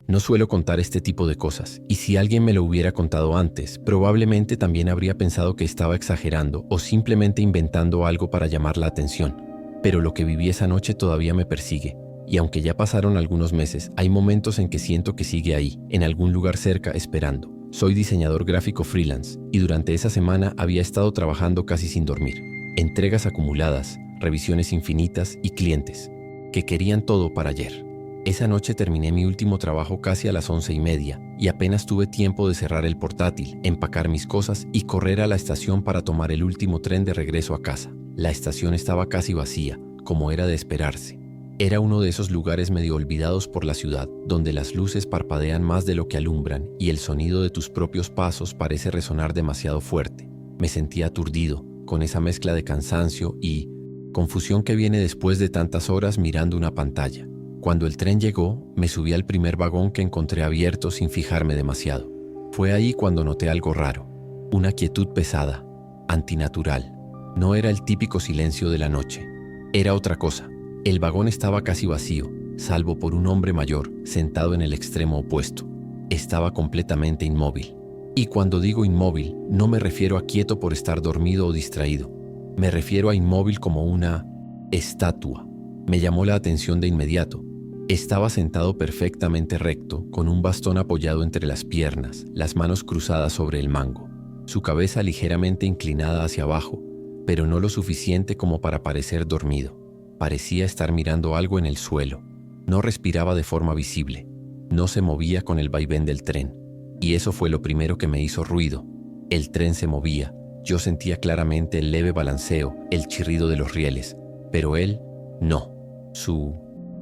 No suelo contar este tipo de cosas, y si alguien me lo hubiera contado antes, probablemente también habría pensado que estaba exagerando o simplemente inventando algo para llamar la atención. Pero lo que viví esa noche todavía me persigue, y aunque ya pasaron algunos meses, hay momentos en que siento que sigue ahí, en algún lugar cerca, esperando. Soy diseñador gráfico freelance, y durante esa semana había estado trabajando casi sin dormir. Entregas acumuladas, revisiones infinitas y clientes que querían todo para ayer. Esa noche terminé mi último trabajo casi a las 11:30 y apenas tuve tiempo de cerrar el portátil, empacar mis cosas y correr a la estación para tomar el último tren de regreso a casa. La estación estaba casi vacía, como era de esperarse. Era uno de esos lugares medio olvidados por la ciudad, donde las luces parpadean más de lo que alumbran y el sonido de tus propios pasos parece resonar demasiado fuerte. Me sentía aturdido, con esa mezcla de cansancio y confusión que viene después de tantas horas mirando una pantalla. Cuando el tren llegó, me subí al primer vagón que encontré abierto sin fijarme demasiado. Fue ahí cuando noté algo raro, una quietud pesada, antinatural. No era el típico silencio de la noche, era otra cosa. El vagón estaba casi vacío, salvo por un hombre mayor sentado en el extremo opuesto. Estaba completamente inmóvil. Y cuando digo inmóvil, no me refiero a quieto por estar dormido o distraído. Me refiero a inmóvil como una estatua. Me llamó la atención de inmediato. Estaba sentado perfectamente recto, con un bastón apoyado entre las piernas, las manos cruzadas sobre el mango, su cabeza ligeramente inclinada hacia abajo, pero no lo suficiente como para parecer dormido. Parecía estar mirando algo en el suelo. No respiraba de forma visible. No se movía con el vaivén del tren. Y eso fue lo primero que me hizo ruido. El tren se movía. Yo sentía claramente el leve balanceo, el chirrido de los rieles. Pero él, no. Su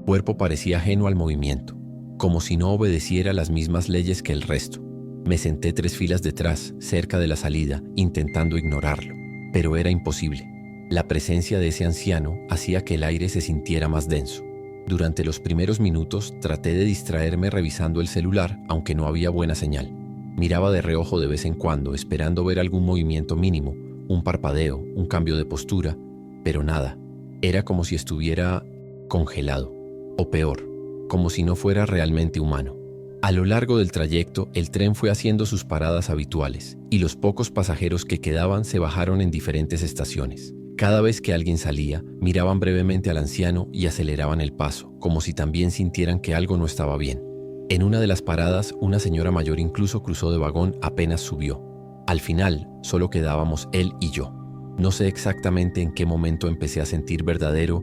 cuerpo parecía ajeno al movimiento, como si no obedeciera las mismas leyes que el resto. Me senté 3 filas detrás, cerca de la salida, intentando ignorarlo. Pero era imposible. La presencia de ese anciano hacía que el aire se sintiera más denso. Durante los primeros minutos traté de distraerme revisando el celular, aunque no había buena señal. Miraba de reojo de vez en cuando, esperando ver algún movimiento mínimo, un parpadeo, un cambio de postura, pero nada. Era como si estuviera congelado, o peor, como si no fuera realmente humano. A lo largo del trayecto, el tren fue haciendo sus paradas habituales, y los pocos pasajeros que quedaban se bajaron en diferentes estaciones. Cada vez que alguien salía, miraban brevemente al anciano y aceleraban el paso, como si también sintieran que algo no estaba bien. En una de las paradas, una señora mayor incluso cruzó de vagón apenas subió. Al final, solo quedábamos él y yo. No sé exactamente en qué momento empecé a sentir verdadero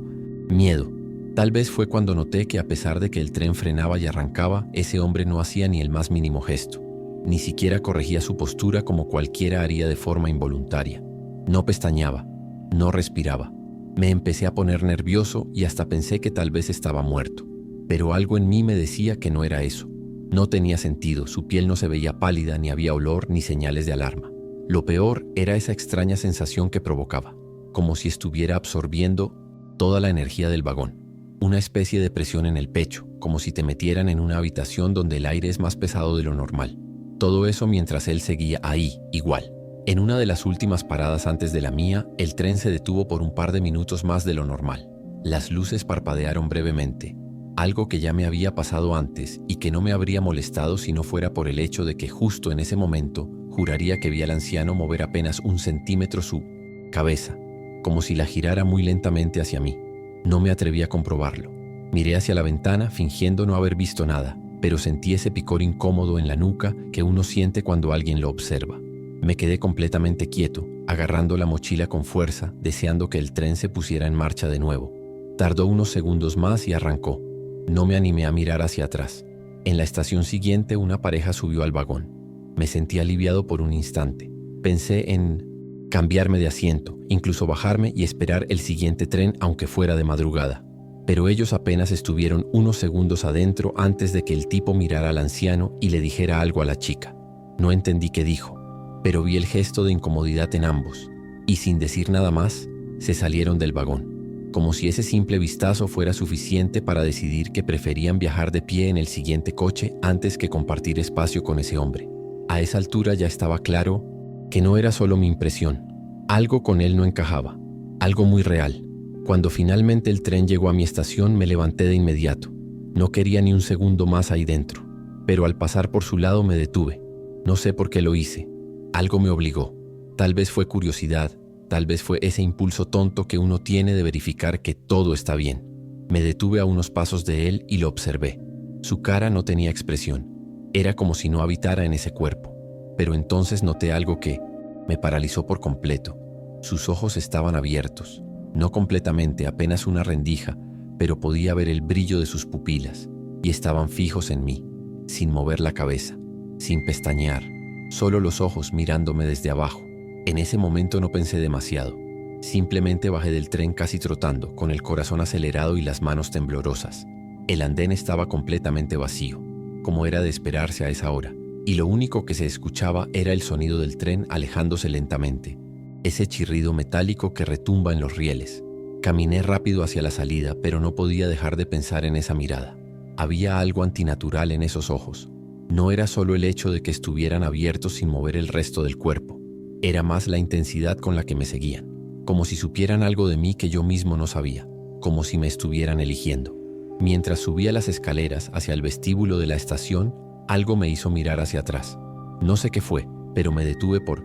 miedo. Tal vez fue cuando noté que a pesar de que el tren frenaba y arrancaba, ese hombre no hacía ni el más mínimo gesto. Ni siquiera corregía su postura como cualquiera haría de forma involuntaria. No pestañeaba, no respiraba. Me empecé a poner nervioso y hasta pensé que tal vez estaba muerto. Pero algo en mí me decía que no era eso. No tenía sentido, su piel no se veía pálida, ni había olor ni señales de alarma. Lo peor era esa extraña sensación que provocaba, como si estuviera absorbiendo toda la energía del vagón. Una especie de presión en el pecho, como si te metieran en una habitación donde el aire es más pesado de lo normal. Todo eso mientras él seguía ahí, igual. En una de las últimas paradas antes de la mía, el tren se detuvo por un par de minutos más de lo normal. Las luces parpadearon brevemente, algo que ya me había pasado antes y que no me habría molestado si no fuera por el hecho de que justo en ese momento juraría que vi al anciano mover apenas 1 centímetro su cabeza, como si la girara muy lentamente hacia mí. No me atreví a comprobarlo. Miré hacia la ventana fingiendo no haber visto nada, pero sentí ese picor incómodo en la nuca que uno siente cuando alguien lo observa. Me quedé completamente quieto, agarrando la mochila con fuerza, deseando que el tren se pusiera en marcha de nuevo. Tardó unos segundos más y arrancó. No me animé a mirar hacia atrás. En la estación siguiente, una pareja subió al vagón. Me sentí aliviado por un instante. Pensé en cambiarme de asiento, incluso bajarme y esperar el siguiente tren aunque fuera de madrugada. Pero ellos apenas estuvieron unos segundos adentro antes de que el tipo mirara al anciano y le dijera algo a la chica. No entendí qué dijo, pero vi el gesto de incomodidad en ambos, y sin decir nada más, se salieron del vagón, como si ese simple vistazo fuera suficiente para decidir que preferían viajar de pie en el siguiente coche antes que compartir espacio con ese hombre. A esa altura ya estaba claro que no era solo mi impresión. Algo con él no encajaba, algo muy real. Cuando finalmente el tren llegó a mi estación, me levanté de inmediato. No quería ni un segundo más ahí dentro. pero al pasar por su lado me detuve. No sé por qué lo hice. Algo me obligó. Tal vez fue curiosidad, tal vez fue ese impulso tonto que uno tiene de verificar que todo está bien. Me detuve a unos pasos de él y lo observé. Su cara no tenía expresión. Era como si no habitara en ese cuerpo. Pero entonces noté algo que me paralizó por completo. Sus ojos estaban abiertos. No completamente, apenas una rendija, pero podía ver el brillo de sus pupilas. Y estaban fijos en mí, sin mover la cabeza, sin pestañear. Solo los ojos mirándome desde abajo. En ese momento no pensé demasiado. Simplemente bajé del tren casi trotando, con el corazón acelerado y las manos temblorosas. El andén estaba completamente vacío, como era de esperarse a esa hora, y lo único que se escuchaba era el sonido del tren alejándose lentamente, ese chirrido metálico que retumba en los rieles. Caminé rápido hacia la salida, pero no podía dejar de pensar en esa mirada. Había algo antinatural en esos ojos. No era solo el hecho de que estuvieran abiertos sin mover el resto del cuerpo, era más la intensidad con la que me seguían, como si supieran algo de mí que yo mismo no sabía, como si me estuvieran eligiendo. Mientras subía las escaleras hacia el vestíbulo de la estación, algo me hizo mirar hacia atrás. No sé qué fue, pero me detuve por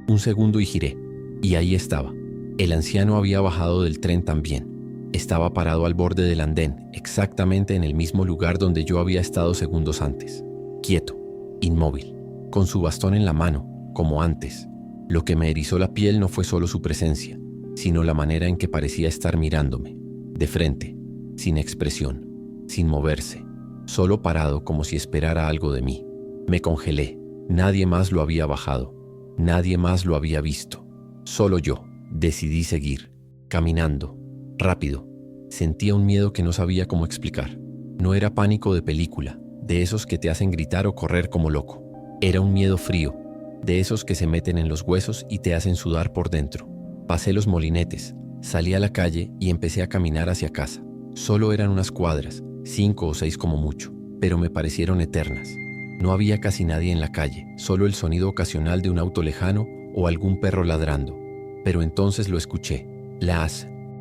un segundo y giré. Y ahí estaba. El anciano había bajado del tren también. Estaba parado al borde del andén, exactamente en el mismo lugar donde yo había estado segundos antes. Quieto, inmóvil, con su bastón en la mano, como antes. Lo que me erizó la piel no fue solo su presencia, sino la manera en que parecía estar mirándome, de frente, sin expresión, sin moverse, solo parado como si esperara algo de mí. Me congelé. Nadie más lo había bajado. Nadie más lo había visto. Solo yo. Decidí seguir, caminando, rápido. Sentía un miedo que no sabía cómo explicar. No era pánico de película, de esos que te hacen gritar o correr como loco. Era un miedo frío, de esos que se meten en los huesos y te hacen sudar por dentro. Pasé los molinetes, salí a la calle y empecé a caminar hacia casa. Solo eran unas cuadras, 5 o 6 como mucho, pero me parecieron eternas. No había casi nadie en la calle, solo el sonido ocasional de un auto lejano o algún perro ladrando. Pero entonces lo escuché.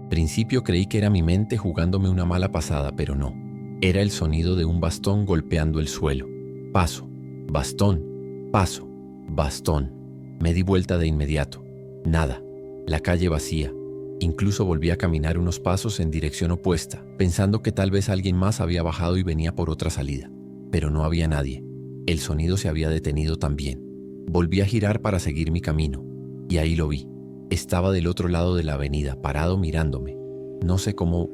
Principio creí que era mi mente jugándome una mala pasada, pero no. Era el sonido de un bastón golpeando el suelo. Paso, bastón, paso, bastón. Me di vuelta de inmediato. Nada. La calle vacía. Incluso volví a caminar unos pasos en dirección opuesta, pensando que tal vez alguien más había bajado y venía por otra salida. Pero no había nadie. El sonido se había detenido también. Volví a girar para seguir mi camino. Y ahí lo vi. Estaba del otro lado de la avenida, parado mirándome. No sé cómo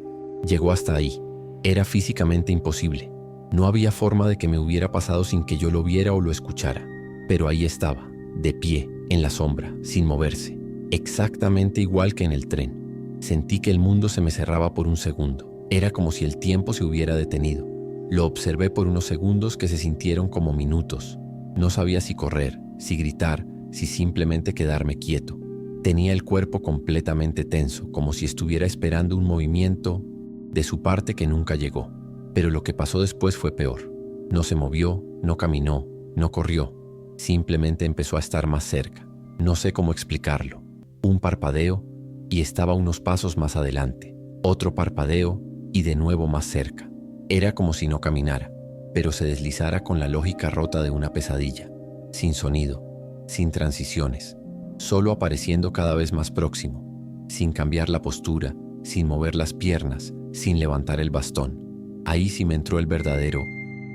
llegó hasta ahí. Era físicamente imposible. No había forma de que me hubiera pasado sin que yo lo viera o lo escuchara. Pero ahí estaba, de pie, en la sombra, sin moverse. Exactamente igual que en el tren. Sentí que el mundo se me cerraba por un segundo. Era como si el tiempo se hubiera detenido. Lo observé por unos segundos que se sintieron como minutos. No sabía si correr, si gritar, si simplemente quedarme quieto. Tenía el cuerpo completamente tenso, como si estuviera esperando un movimiento de su parte que nunca llegó. Pero lo que pasó después fue peor. No se movió, no caminó, no corrió. Simplemente empezó a estar más cerca. No sé cómo explicarlo. Un parpadeo y estaba unos pasos más adelante. Otro parpadeo y de nuevo más cerca. Era como si no caminara, pero se deslizara con la lógica rota de una pesadilla. Sin sonido, sin transiciones. Solo apareciendo cada vez más próximo, sin cambiar la postura, sin mover las piernas, sin levantar el bastón. Ahí sí me entró el verdadero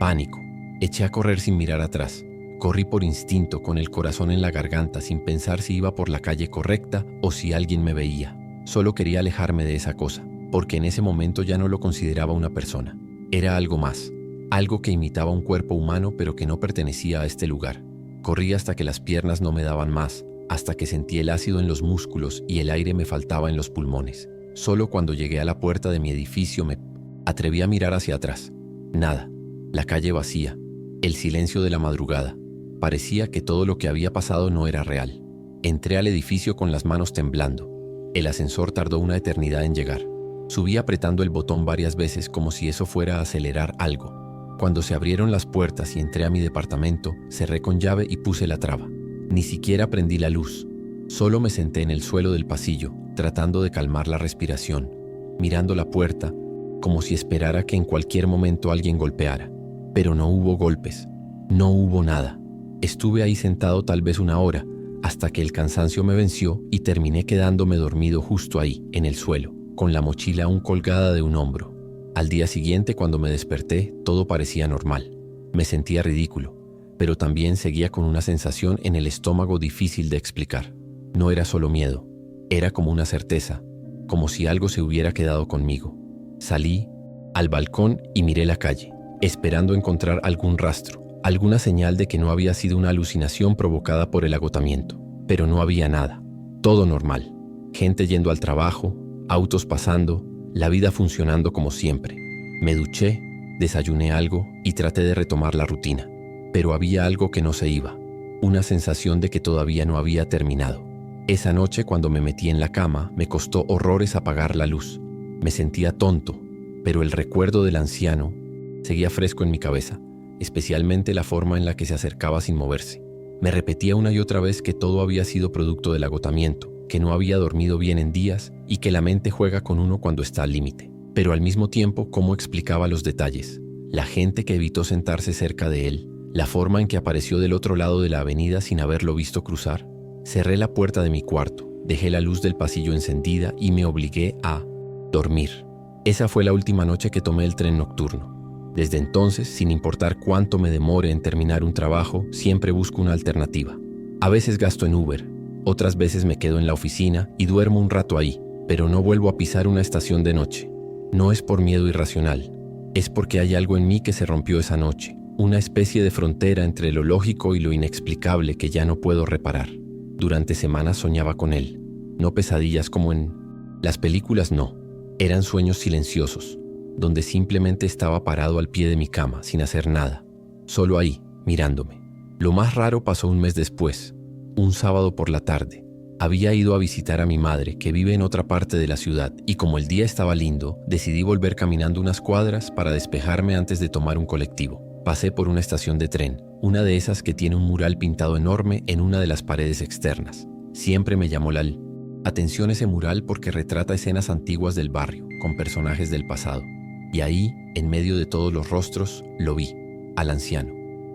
pánico. Eché a correr sin mirar atrás. Corrí por instinto, con el corazón en la garganta, sin pensar si iba por la calle correcta o si alguien me veía. Solo quería alejarme de esa cosa, porque en ese momento ya no lo consideraba una persona. Era algo más, algo que imitaba un cuerpo humano pero que no pertenecía a este lugar. Corrí hasta que las piernas no me daban más, hasta que sentí el ácido en los músculos y el aire me faltaba en los pulmones. Solo cuando llegué a la puerta de mi edificio me atreví a mirar hacia atrás. Nada. La calle vacía. El silencio de la madrugada. Parecía que todo lo que había pasado no era real. Entré al edificio con las manos temblando. El ascensor tardó una eternidad en llegar. Subí apretando el botón varias veces como si eso fuera a acelerar algo. Cuando se abrieron las puertas y entré a mi departamento, cerré con llave y puse la traba. Ni siquiera prendí la luz. Solo me senté en el suelo del pasillo, tratando de calmar la respiración, mirando la puerta, como si esperara que en cualquier momento alguien golpeara. Pero no hubo golpes. No hubo nada. Estuve ahí sentado tal vez una hora, hasta que el cansancio me venció y terminé quedándome dormido justo ahí, en el suelo, con la mochila aún colgada de un hombro. Al día siguiente, cuando me desperté, todo parecía normal. Me sentía ridículo, pero también seguía con una sensación en el estómago difícil de explicar. No era solo miedo, era como una certeza, como si algo se hubiera quedado conmigo. Salí al balcón y miré la calle, esperando encontrar algún rastro, alguna señal de que no había sido una alucinación provocada por el agotamiento. Pero no había nada. Todo normal. Gente yendo al trabajo, autos pasando, la vida funcionando como siempre. Me duché, desayuné algo y traté de retomar la rutina. Pero había algo que no se iba, una sensación de que todavía no había terminado. Esa noche, cuando me metí en la cama, me costó horrores apagar la luz. Me sentía tonto, pero el recuerdo del anciano seguía fresco en mi cabeza, especialmente la forma en la que se acercaba sin moverse. Me repetía una y otra vez que todo había sido producto del agotamiento, que no había dormido bien en días y que la mente juega con uno cuando está al límite. Pero al mismo tiempo, ¿cómo explicaba los detalles? La gente que evitó sentarse cerca de él, la forma en que apareció del otro lado de la avenida sin haberlo visto cruzar. Cerré la puerta de mi cuarto, dejé la luz del pasillo encendida y me obligué a dormir. Esa fue la última noche que tomé el tren nocturno. Desde entonces, sin importar cuánto me demore en terminar un trabajo, siempre busco una alternativa. A veces gasto en Uber, otras veces me quedo en la oficina y duermo un rato ahí, pero no vuelvo a pisar una estación de noche. No es por miedo irracional, es porque hay algo en mí que se rompió esa noche, una especie de frontera entre lo lógico y lo inexplicable que ya no puedo reparar. Durante semanas soñaba con él, no pesadillas como en las películas, no. Eran sueños silenciosos, donde simplemente estaba parado al pie de mi cama, sin hacer nada, solo ahí, mirándome. Lo más raro pasó un mes después, un sábado por la tarde. Había ido a visitar a mi madre, que vive en otra parte de la ciudad, y como el día estaba lindo, decidí volver caminando unas cuadras para despejarme antes de tomar un colectivo. Pasé por una estación de tren, una de esas que tiene un mural pintado enorme en una de las paredes externas. Siempre me llamó la atención ese mural porque retrata escenas antiguas del barrio, con personajes del pasado. Y ahí, en medio de todos los rostros, lo vi, al anciano.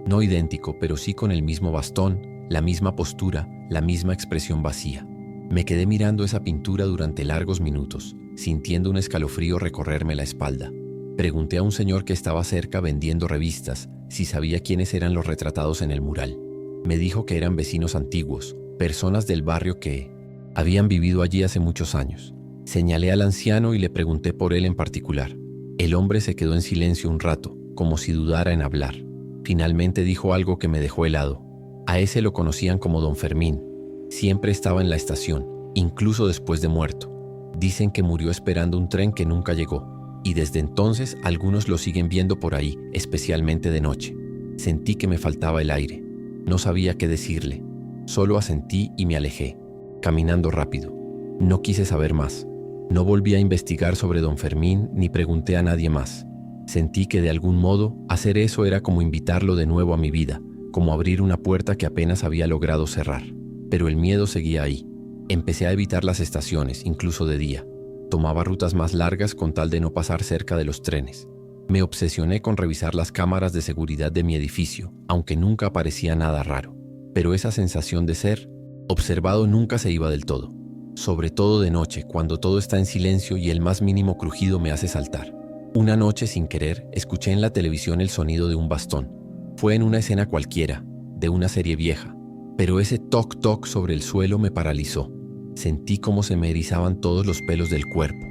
No idéntico, pero sí con el mismo bastón, la misma postura, la misma expresión vacía. Me quedé mirando esa pintura durante largos minutos, sintiendo un escalofrío recorrerme la espalda. Pregunté a un señor que estaba cerca vendiendo revistas si sabía quiénes eran los retratados en el mural. Me dijo que eran vecinos antiguos, personas del barrio que habían vivido allí hace muchos años. Señalé al anciano y le pregunté por él en particular. El hombre se quedó en silencio un rato, como si dudara en hablar. Finalmente dijo algo que me dejó helado. A ese lo conocían como Don Fermín. Siempre estaba en la estación, incluso después de muerto. Dicen que murió esperando un tren que nunca llegó. Y desde entonces algunos lo siguen viendo por ahí, especialmente de noche. Sentí que me faltaba el aire. No sabía qué decirle. Solo asentí y me alejé, caminando rápido. No quise saber más. No volví a investigar sobre Don Fermín ni pregunté a nadie más. Sentí que de algún modo hacer eso era como invitarlo de nuevo a mi vida, como abrir una puerta que apenas había logrado cerrar. Pero el miedo seguía ahí. Empecé a evitar las estaciones, incluso de día. Tomaba rutas más largas con tal de no pasar cerca de los trenes. Me obsesioné con revisar las cámaras de seguridad de mi edificio, aunque nunca aparecía nada raro. Pero esa sensación de ser observado nunca se iba del todo. Sobre todo de noche, cuando todo está en silencio y el más mínimo crujido me hace saltar. Una noche, sin querer, escuché en la televisión el sonido de un bastón. Fue en una escena cualquiera, de una serie vieja. Pero ese toc-toc sobre el suelo me paralizó. Sentí cómo se me erizaban todos los pelos del cuerpo.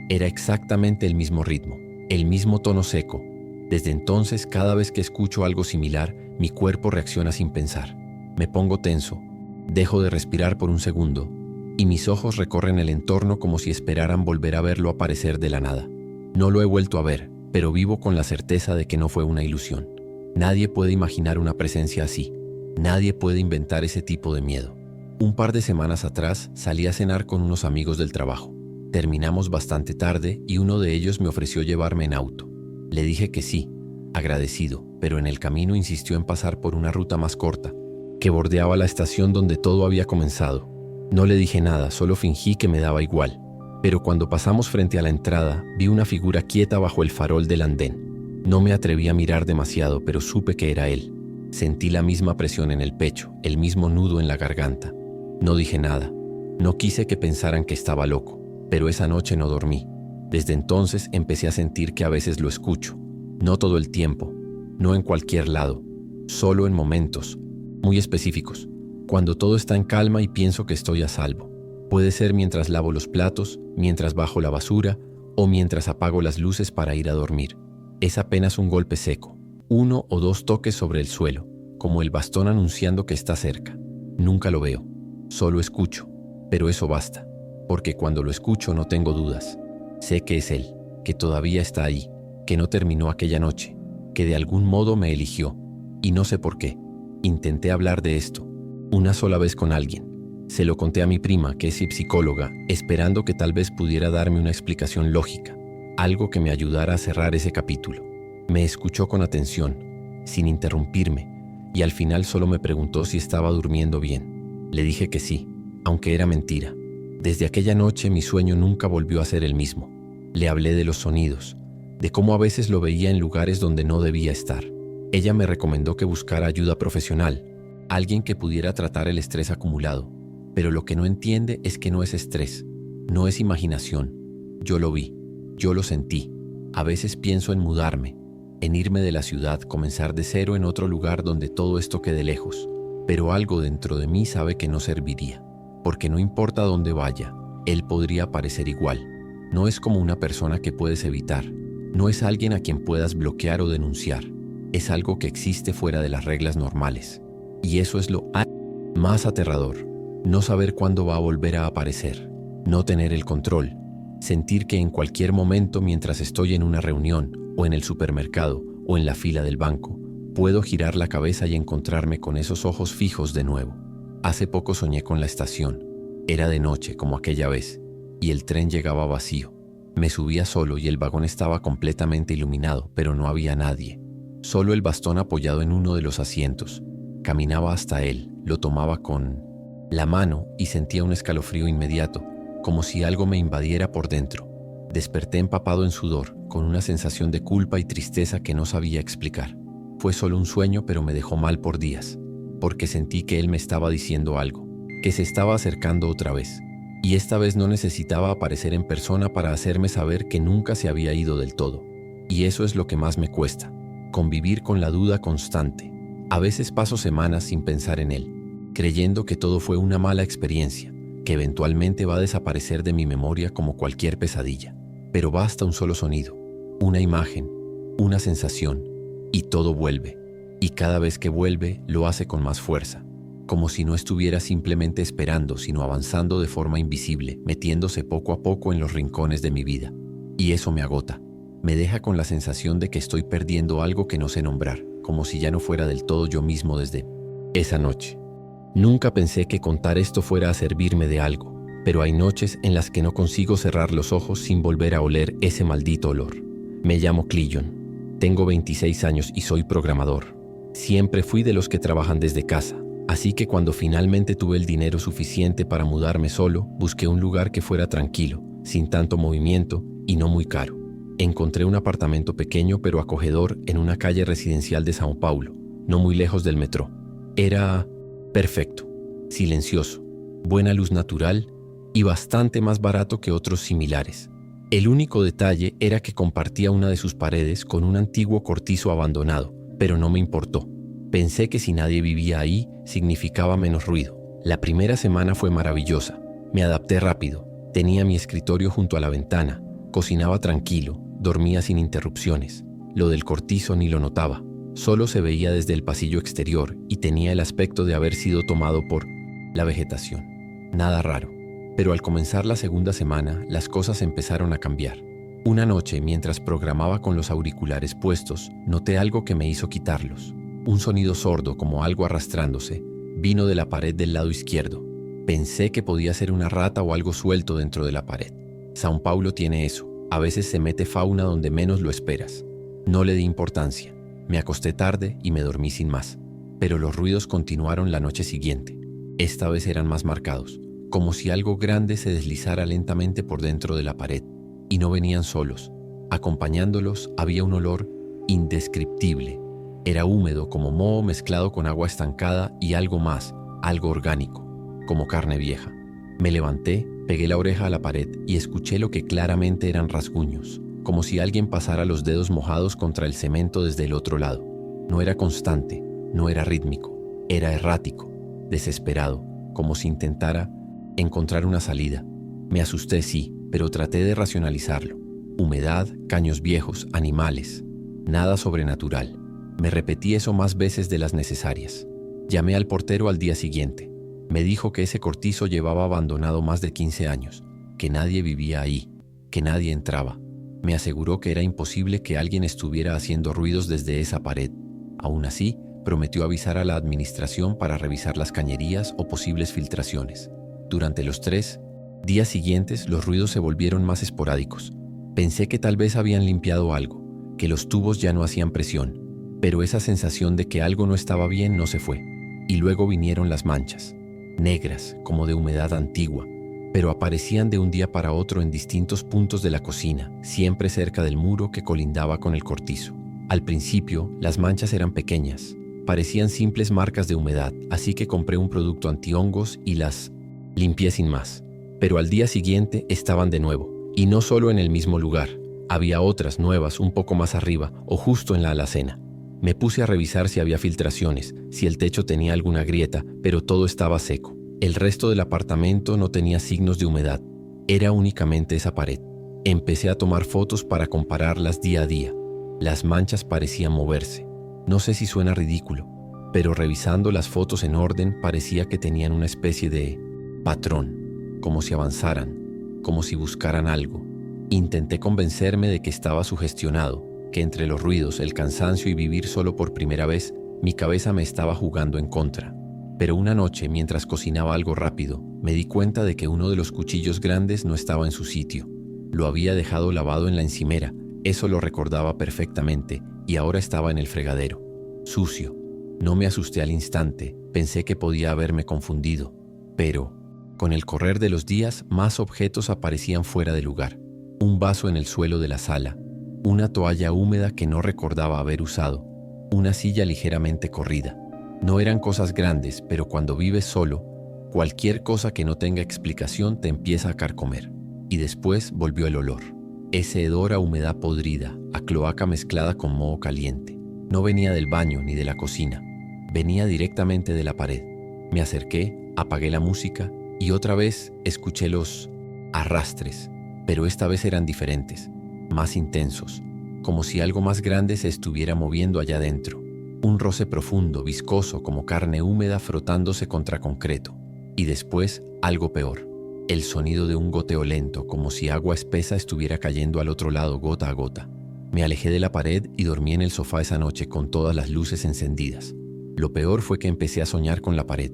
Era exactamente el mismo ritmo, el mismo tono seco. Desde entonces, cada vez que escucho algo similar, mi cuerpo reacciona sin pensar. Me pongo tenso, dejo de respirar por un segundo, y mis ojos recorren el entorno como si esperaran volver a verlo aparecer de la nada. No lo he vuelto a ver, pero vivo con la certeza de que no fue una ilusión. Nadie puede imaginar una presencia así. Nadie puede inventar ese tipo de miedo. Un par de semanas atrás salí a cenar con unos amigos del trabajo. Terminamos bastante tarde y uno de ellos me ofreció llevarme en auto. Le dije que sí, agradecido, pero en el camino insistió en pasar por una ruta más corta, que bordeaba la estación donde todo había comenzado. No le dije nada, solo fingí que me daba igual. Pero cuando pasamos frente a la entrada, vi una figura quieta bajo el farol del andén. No me atreví a mirar demasiado, pero supe que era él. Sentí la misma presión en el pecho, el mismo nudo en la garganta. No dije nada. No quise que pensaran que estaba loco, pero esa noche no dormí. Desde entonces empecé a sentir que a veces lo escucho. No todo el tiempo, no en cualquier lado, solo en momentos muy específicos, cuando todo está en calma y pienso que estoy a salvo. Puede ser mientras lavo los platos, mientras bajo la basura o mientras apago las luces para ir a dormir. Es apenas un golpe seco, 1 o 2 toques sobre el suelo, como el bastón anunciando que está cerca. Nunca lo veo, solo escucho, pero eso basta, porque cuando lo escucho no tengo dudas. Sé que es él, que todavía está ahí, que no terminó aquella noche, que de algún modo me eligió, y no sé por qué. Intenté hablar de esto, una sola vez con alguien. Se lo conté a mi prima, que es psicóloga, esperando que tal vez pudiera darme una explicación lógica, algo que me ayudara a cerrar ese capítulo. Me escuchó con atención, sin interrumpirme, y al final solo me preguntó si estaba durmiendo bien. Le dije que sí, aunque era mentira. Desde aquella noche mi sueño nunca volvió a ser el mismo. Le hablé de los sonidos, de cómo a veces lo veía en lugares donde no debía estar. Ella me recomendó que buscara ayuda profesional, alguien que pudiera tratar el estrés acumulado. Pero lo que no entiende es que no es estrés, no es imaginación. Yo lo vi, yo lo sentí. A veces pienso en mudarme, en irme de la ciudad, comenzar de cero en otro lugar donde todo esto quede lejos. Pero algo dentro de mí sabe que no serviría, porque no importa dónde vaya, él podría aparecer igual. No es como una persona que puedes evitar, no es alguien a quien puedas bloquear o denunciar. Es algo que existe fuera de las reglas normales. Y eso es lo más aterrador. No saber cuándo va a volver a aparecer, no tener el control, sentir que en cualquier momento mientras estoy en una reunión o en el supermercado o en la fila del banco, puedo girar la cabeza y encontrarme con esos ojos fijos de nuevo. Hace poco soñé con la estación. Era de noche como aquella vez y el tren llegaba vacío. Me subía solo y el vagón estaba completamente iluminado, pero no había nadie. Solo el bastón apoyado en uno de los asientos. Caminaba hasta él, lo tomaba con la mano y sentía un escalofrío inmediato, como si algo me invadiera por dentro. Desperté empapado en sudor, con una sensación de culpa y tristeza que no sabía explicar. Fue solo un sueño, pero me dejó mal por días, porque sentí que él me estaba diciendo algo, que se estaba acercando otra vez. Y esta vez no necesitaba aparecer en persona para hacerme saber que nunca se había ido del todo. Y eso es lo que más me cuesta, convivir con la duda constante. A veces paso semanas sin pensar en él, creyendo que todo fue una mala experiencia, que eventualmente va a desaparecer de mi memoria como cualquier pesadilla. Pero basta un solo sonido, una imagen, una sensación, y todo vuelve. Y cada vez que vuelve, lo hace con más fuerza, como si no estuviera simplemente esperando, sino avanzando de forma invisible, metiéndose poco a poco en los rincones de mi vida. Y eso me agota. Me deja con la sensación de que estoy perdiendo algo que no sé nombrar, como si ya no fuera del todo yo mismo desde esa noche. Nunca pensé que contar esto fuera a servirme de algo, pero hay noches en las que no consigo cerrar los ojos sin volver a oler ese maldito olor. Me llamo Cleon, tengo 26 años y soy programador. Siempre fui de los que trabajan desde casa, así que cuando finalmente tuve el dinero suficiente para mudarme solo, busqué un lugar que fuera tranquilo, sin tanto movimiento y no muy caro. Encontré un apartamento pequeño pero acogedor en una calle residencial de São Paulo, no muy lejos del metro. Era perfecto, silencioso, buena luz natural y bastante más barato que otros similares. El único detalle era que compartía una de sus paredes con un antiguo cortizo abandonado, pero no me importó. Pensé que si nadie vivía ahí, significaba menos ruido. La primera semana fue maravillosa. Me adapté rápido. Tenía mi escritorio junto a la ventana. Cocinaba tranquilo. Dormía sin interrupciones. Lo del cortizo ni lo notaba. Solo se veía desde el pasillo exterior y tenía el aspecto de haber sido tomado por la vegetación. Nada raro. Pero al comenzar la segunda semana, las cosas empezaron a cambiar. Una noche, mientras programaba con los auriculares puestos, noté algo que me hizo quitarlos. Un sonido sordo, como algo arrastrándose, vino de la pared del lado izquierdo. Pensé que podía ser una rata o algo suelto dentro de la pared. São Paulo tiene eso. A veces se mete fauna donde menos lo esperas. No le di importancia. Me acosté tarde y me dormí sin más. Pero los ruidos continuaron la noche siguiente. Esta vez eran más marcados, como si algo grande se deslizara lentamente por dentro de la pared. Y no venían solos. Acompañándolos había un olor indescriptible, Era húmedo como moho mezclado con agua estancada y algo más, algo orgánico, como carne vieja. Me levanté, pegué la oreja a la pared y escuché lo que claramente eran rasguños, como si alguien pasara los dedos mojados contra el cemento desde el otro lado. No era constante, no era rítmico, era errático, desesperado, como si intentara encontrar una salida. Me asusté, sí, pero traté de racionalizarlo. Humedad, caños viejos, animales, nada sobrenatural. Me repetí eso más veces de las necesarias. Llamé al portero al día siguiente. Me dijo que ese cortizo llevaba abandonado más de 15 años, que nadie vivía ahí, que nadie entraba. Me aseguró que era imposible que alguien estuviera haciendo ruidos desde esa pared. Aún así, prometió avisar a la administración para revisar las cañerías o posibles filtraciones. Durante los 3 días siguientes, los ruidos se volvieron más esporádicos. Pensé que tal vez habían limpiado algo, que los tubos ya no hacían presión, pero esa sensación de que algo no estaba bien no se fue. Y luego vinieron las manchas, negras, como de humedad antigua, pero aparecían de un día para otro en distintos puntos de la cocina, siempre cerca del muro que colindaba con el cortizo. Al principio, las manchas eran pequeñas, parecían simples marcas de humedad, así que compré un producto antihongos y las limpié sin más. Pero al día siguiente estaban de nuevo, y no solo en el mismo lugar. Había otras nuevas un poco más arriba o justo en la alacena. Me puse a revisar si había filtraciones, si el techo tenía alguna grieta, pero todo estaba seco. El resto del apartamento no tenía signos de humedad. Era únicamente esa pared. Empecé a tomar fotos para compararlas día a día. Las manchas parecían moverse. No sé si suena ridículo, pero revisando las fotos en orden parecía que tenían una especie de patrón, como si avanzaran, como si buscaran algo. Intenté convencerme de que estaba sugestionado, que entre los ruidos, el cansancio y vivir solo por primera vez, mi cabeza me estaba jugando en contra. Pero una noche, mientras cocinaba algo rápido, me di cuenta de que uno de los cuchillos grandes no estaba en su sitio. Lo había dejado lavado en la encimera, eso lo recordaba perfectamente, y ahora estaba en el fregadero, sucio. No me asusté al instante, pensé que podía haberme confundido, pero con el correr de los días, más objetos aparecían fuera de lugar. Un vaso en el suelo de la sala, una toalla húmeda que no recordaba haber usado, una silla ligeramente corrida. No eran cosas grandes, pero cuando vives solo, cualquier cosa que no tenga explicación te empieza a carcomer. Y después volvió el olor. Ese hedor a humedad podrida, a cloaca mezclada con moho caliente. No venía del baño ni de la cocina, venía directamente de la pared. Me acerqué, apagué la música y otra vez escuché los arrastres, pero esta vez eran diferentes, más intensos, como si algo más grande se estuviera moviendo allá dentro. Un roce profundo, viscoso, como carne húmeda frotándose contra concreto. Y después, algo peor. El sonido de un goteo lento, como si agua espesa estuviera cayendo al otro lado gota a gota. Me alejé de la pared y dormí en el sofá esa noche con todas las luces encendidas. Lo peor fue que empecé a soñar con la pared.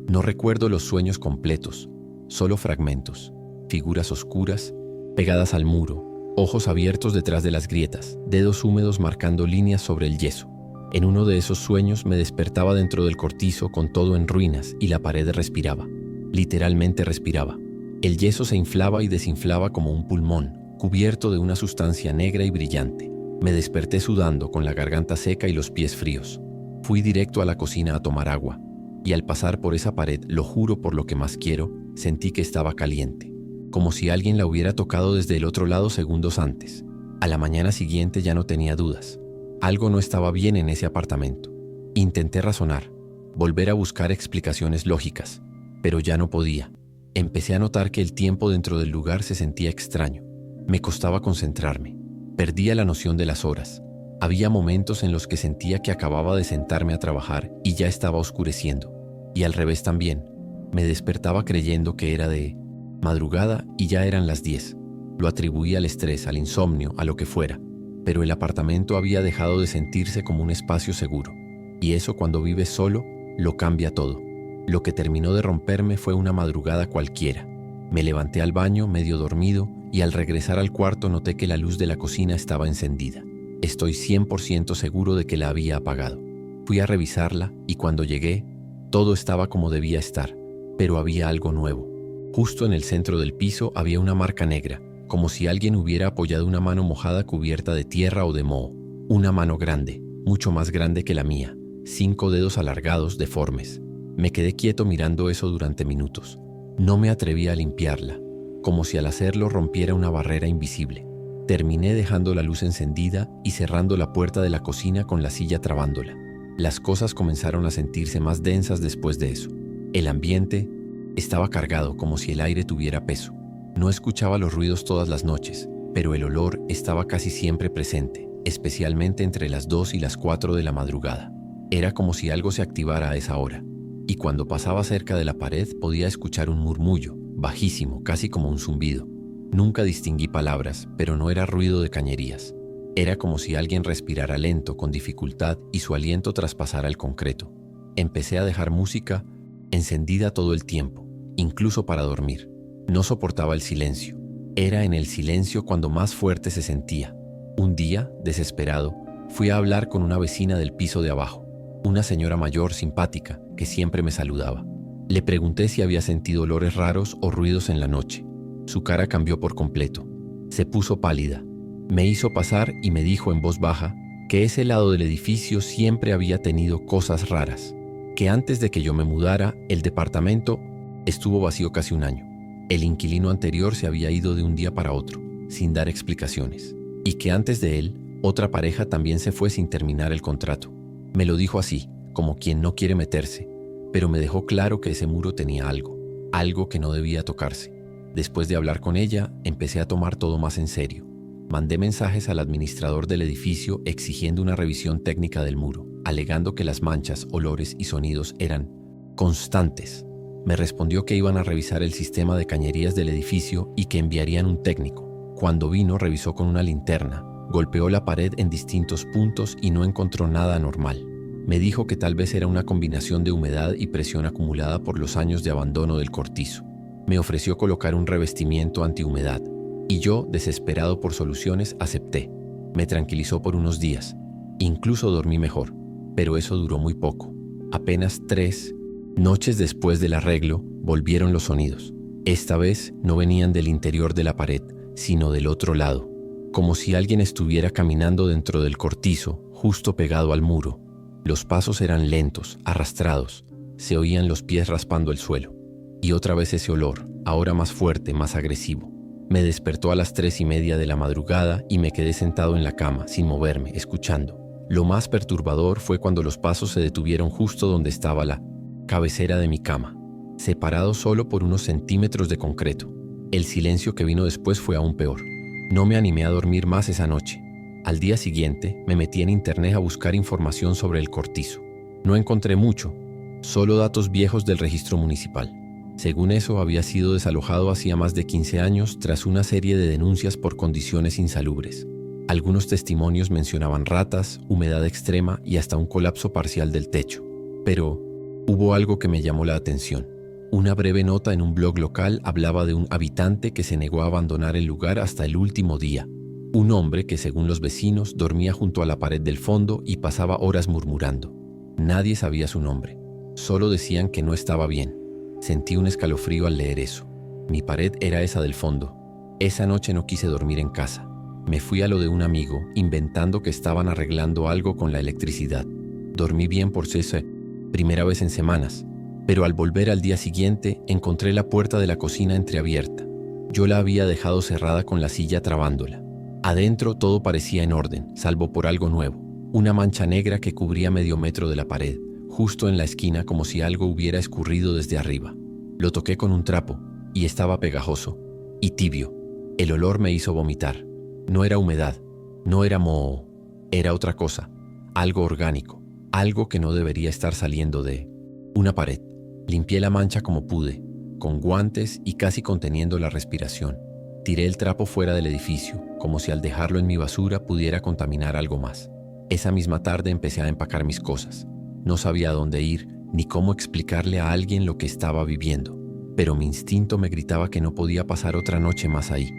No recuerdo los sueños completos, solo fragmentos, figuras oscuras, pegadas al muro, ojos abiertos detrás de las grietas, dedos húmedos marcando líneas sobre el yeso. En uno de esos sueños me despertaba dentro del cortizo con todo en ruinas y la pared respiraba. Literalmente respiraba. El yeso se inflaba y desinflaba como un pulmón, cubierto de una sustancia negra y brillante. Me desperté sudando, con la garganta seca y los pies fríos. Fui directo a la cocina a tomar agua, y al pasar por esa pared, lo juro por lo que más quiero, sentí que estaba caliente, como si alguien la hubiera tocado desde el otro lado segundos antes. A la mañana siguiente ya no tenía dudas. Algo no estaba bien en ese apartamento. Intenté razonar, volver a buscar explicaciones lógicas, pero ya no podía. Empecé a notar que el tiempo dentro del lugar se sentía extraño. Me costaba concentrarme. Perdía la noción de las horas. Había momentos en los que sentía que acababa de sentarme a trabajar y ya estaba oscureciendo. Y al revés también. Me despertaba creyendo que era de madrugada y ya eran las 10. Lo atribuía al estrés, al insomnio, a lo que fuera. Pero el apartamento había dejado de sentirse como un espacio seguro. Y eso, cuando vives solo, lo cambia todo. Lo que terminó de romperme fue una madrugada cualquiera. Me levanté al baño medio dormido y al regresar al cuarto noté que la luz de la cocina estaba encendida. Estoy 100% seguro de que la había apagado. Fui a revisarla y cuando llegué, todo estaba como debía estar, pero había algo nuevo. Justo en el centro del piso había una marca negra, como si alguien hubiera apoyado una mano mojada cubierta de tierra o de moho. Una mano grande, mucho más grande que la mía, 5 dedos alargados, deformes. Me quedé quieto mirando eso durante minutos. No me atreví a limpiarla, como si al hacerlo rompiera una barrera invisible. Terminé dejando la luz encendida y cerrando la puerta de la cocina con la silla trabándola. Las cosas comenzaron a sentirse más densas después de eso. El ambiente estaba cargado como si el aire tuviera peso. No escuchaba los ruidos todas las noches, pero el olor estaba casi siempre presente, especialmente entre las 2 y las 4 de la madrugada. Era como si algo se activara a esa hora. Y cuando pasaba cerca de la pared podía escuchar un murmullo, bajísimo, casi como un zumbido. Nunca distinguí palabras, pero no era ruido de cañerías. Era como si alguien respirara lento, con dificultad, y su aliento traspasara el concreto. Empecé a dejar música encendida todo el tiempo, incluso para dormir. No soportaba el silencio. Era en el silencio cuando más fuerte se sentía. Un día, desesperado, fui a hablar con una vecina del piso de abajo, una señora mayor simpática que siempre me saludaba. Le pregunté si había sentido olores raros o ruidos en la noche. Su cara cambió por completo. Se puso pálida. Me hizo pasar y me dijo en voz baja que ese lado del edificio siempre había tenido cosas raras, que antes de que yo me mudara, el departamento estuvo vacío casi un año. El inquilino anterior se había ido de un día para otro, sin dar explicaciones, y que antes de él, otra pareja también se fue sin terminar el contrato. Me lo dijo así, como quien no quiere meterse, pero me dejó claro que ese muro tenía algo que no debía tocarse. Después de hablar con ella, empecé a tomar todo más en serio. Mandé mensajes al administrador del edificio exigiendo una revisión técnica del muro, alegando que las manchas, olores y sonidos eran constantes. Me respondió que iban a revisar el sistema de cañerías del edificio y que enviarían un técnico. Cuando vino, revisó con una linterna, golpeó la pared en distintos puntos y no encontró nada anormal. Me dijo que tal vez era una combinación de humedad y presión acumulada por los años de abandono del cortizo. Me ofreció colocar un revestimiento antihumedad, y yo, desesperado por soluciones, acepté. Me tranquilizó por unos días. Incluso dormí mejor, pero eso duró muy poco. Apenas 3 noches después del arreglo, volvieron los sonidos. Esta vez no venían del interior de la pared, sino del otro lado, como si alguien estuviera caminando dentro del cortizo, justo pegado al muro. Los pasos eran lentos, arrastrados. Se oían los pies raspando el suelo. Y otra vez ese olor, ahora más fuerte, más agresivo. Me despertó a las 3:30 de la madrugada y me quedé sentado en la cama, sin moverme, escuchando. Lo más perturbador fue cuando los pasos se detuvieron justo donde estaba la cabecera de mi cama, separado solo por unos centímetros de concreto. El silencio que vino después fue aún peor. No me animé a dormir más esa noche. Al día siguiente, me metí en internet a buscar información sobre el cortizo. No encontré mucho, solo datos viejos del registro municipal. Según eso, había sido desalojado hacía más de 15 años tras una serie de denuncias por condiciones insalubres. Algunos testimonios mencionaban ratas, humedad extrema y hasta un colapso parcial del techo. Pero hubo algo que me llamó la atención. Una breve nota en un blog local hablaba de un habitante que se negó a abandonar el lugar hasta el último día. Un hombre que, según los vecinos, dormía junto a la pared del fondo y pasaba horas murmurando. Nadie sabía su nombre. Solo decían que no estaba bien. Sentí un escalofrío al leer eso. Mi pared era esa del fondo. Esa noche no quise dormir en casa. Me fui a lo de un amigo, inventando que estaban arreglando algo con la electricidad. Dormí bien por ser primera vez en semanas, pero al volver al día siguiente encontré la puerta de la cocina entreabierta. Yo la había dejado cerrada con la silla trabándola. Adentro todo parecía en orden, salvo por algo nuevo. Una mancha negra que cubría medio metro de la pared, justo en la esquina, como si algo hubiera escurrido desde arriba. Lo toqué con un trapo y estaba pegajoso y tibio. El olor me hizo vomitar. No era humedad, no era moho, era otra cosa, algo orgánico, algo que no debería estar saliendo de una pared. Limpié la mancha como pude, con guantes y casi conteniendo la respiración. Tiré el trapo fuera del edificio, como si al dejarlo en mi basura pudiera contaminar algo más. Esa misma tarde empecé a empacar mis cosas. No sabía a dónde ir, ni cómo explicarle a alguien lo que estaba viviendo, pero mi instinto me gritaba que no podía pasar otra noche más ahí.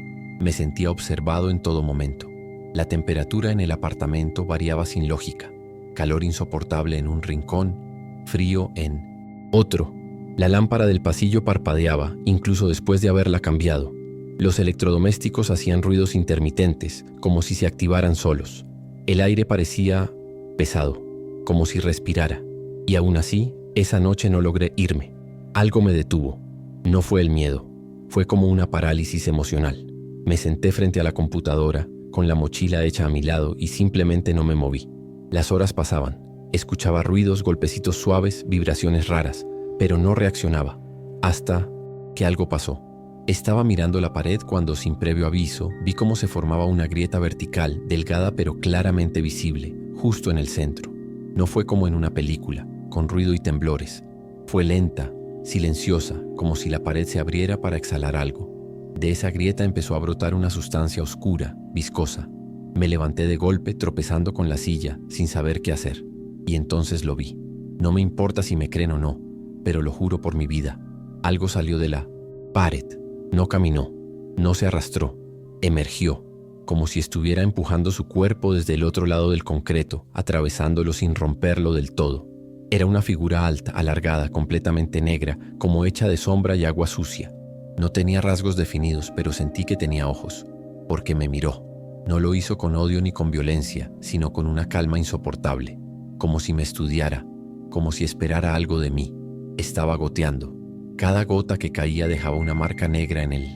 Me sentía observado en todo momento. La temperatura en el apartamento variaba sin lógica. Calor insoportable en un rincón, frío en otro. La lámpara del pasillo parpadeaba, incluso después de haberla cambiado. Los electrodomésticos hacían ruidos intermitentes, como si se activaran solos. El aire parecía pesado, como si respirara. Y aún así, esa noche no logré irme. Algo me detuvo. No fue el miedo, fue como una parálisis emocional. Me senté frente a la computadora, con la mochila hecha a mi lado y simplemente no me moví. Las horas pasaban. Escuchaba ruidos, golpecitos suaves, vibraciones raras, pero no reaccionaba. Hasta que algo pasó. Estaba mirando la pared cuando, sin previo aviso, vi cómo se formaba una grieta vertical, delgada pero claramente visible, justo en el centro. No fue como en una película, con ruido y temblores. Fue lenta, silenciosa, como si la pared se abriera para exhalar algo. De esa grieta empezó a brotar una sustancia oscura, viscosa. Me levanté de golpe, tropezando con la silla, sin saber qué hacer. Y entonces lo vi. No me importa si me creen o no, pero lo juro por mi vida. Algo salió de la pared. No caminó, no se arrastró, emergió, como si estuviera empujando su cuerpo desde el otro lado del concreto, atravesándolo sin romperlo del todo. Era una figura alta, alargada, completamente negra, como hecha de sombra y agua sucia. No tenía rasgos definidos, pero sentí que tenía ojos, porque me miró. No lo hizo con odio ni con violencia, sino con una calma insoportable, como si me estudiara, como si esperara algo de mí. Estaba goteando. Cada gota que caía dejaba una marca negra en el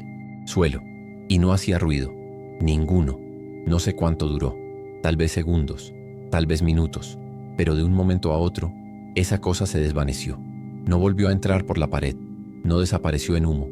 suelo, y no hacía ruido, ninguno. No sé cuánto duró, tal vez segundos, tal vez minutos, pero de un momento a otro, esa cosa se desvaneció. No volvió a entrar por la pared, no desapareció en humo,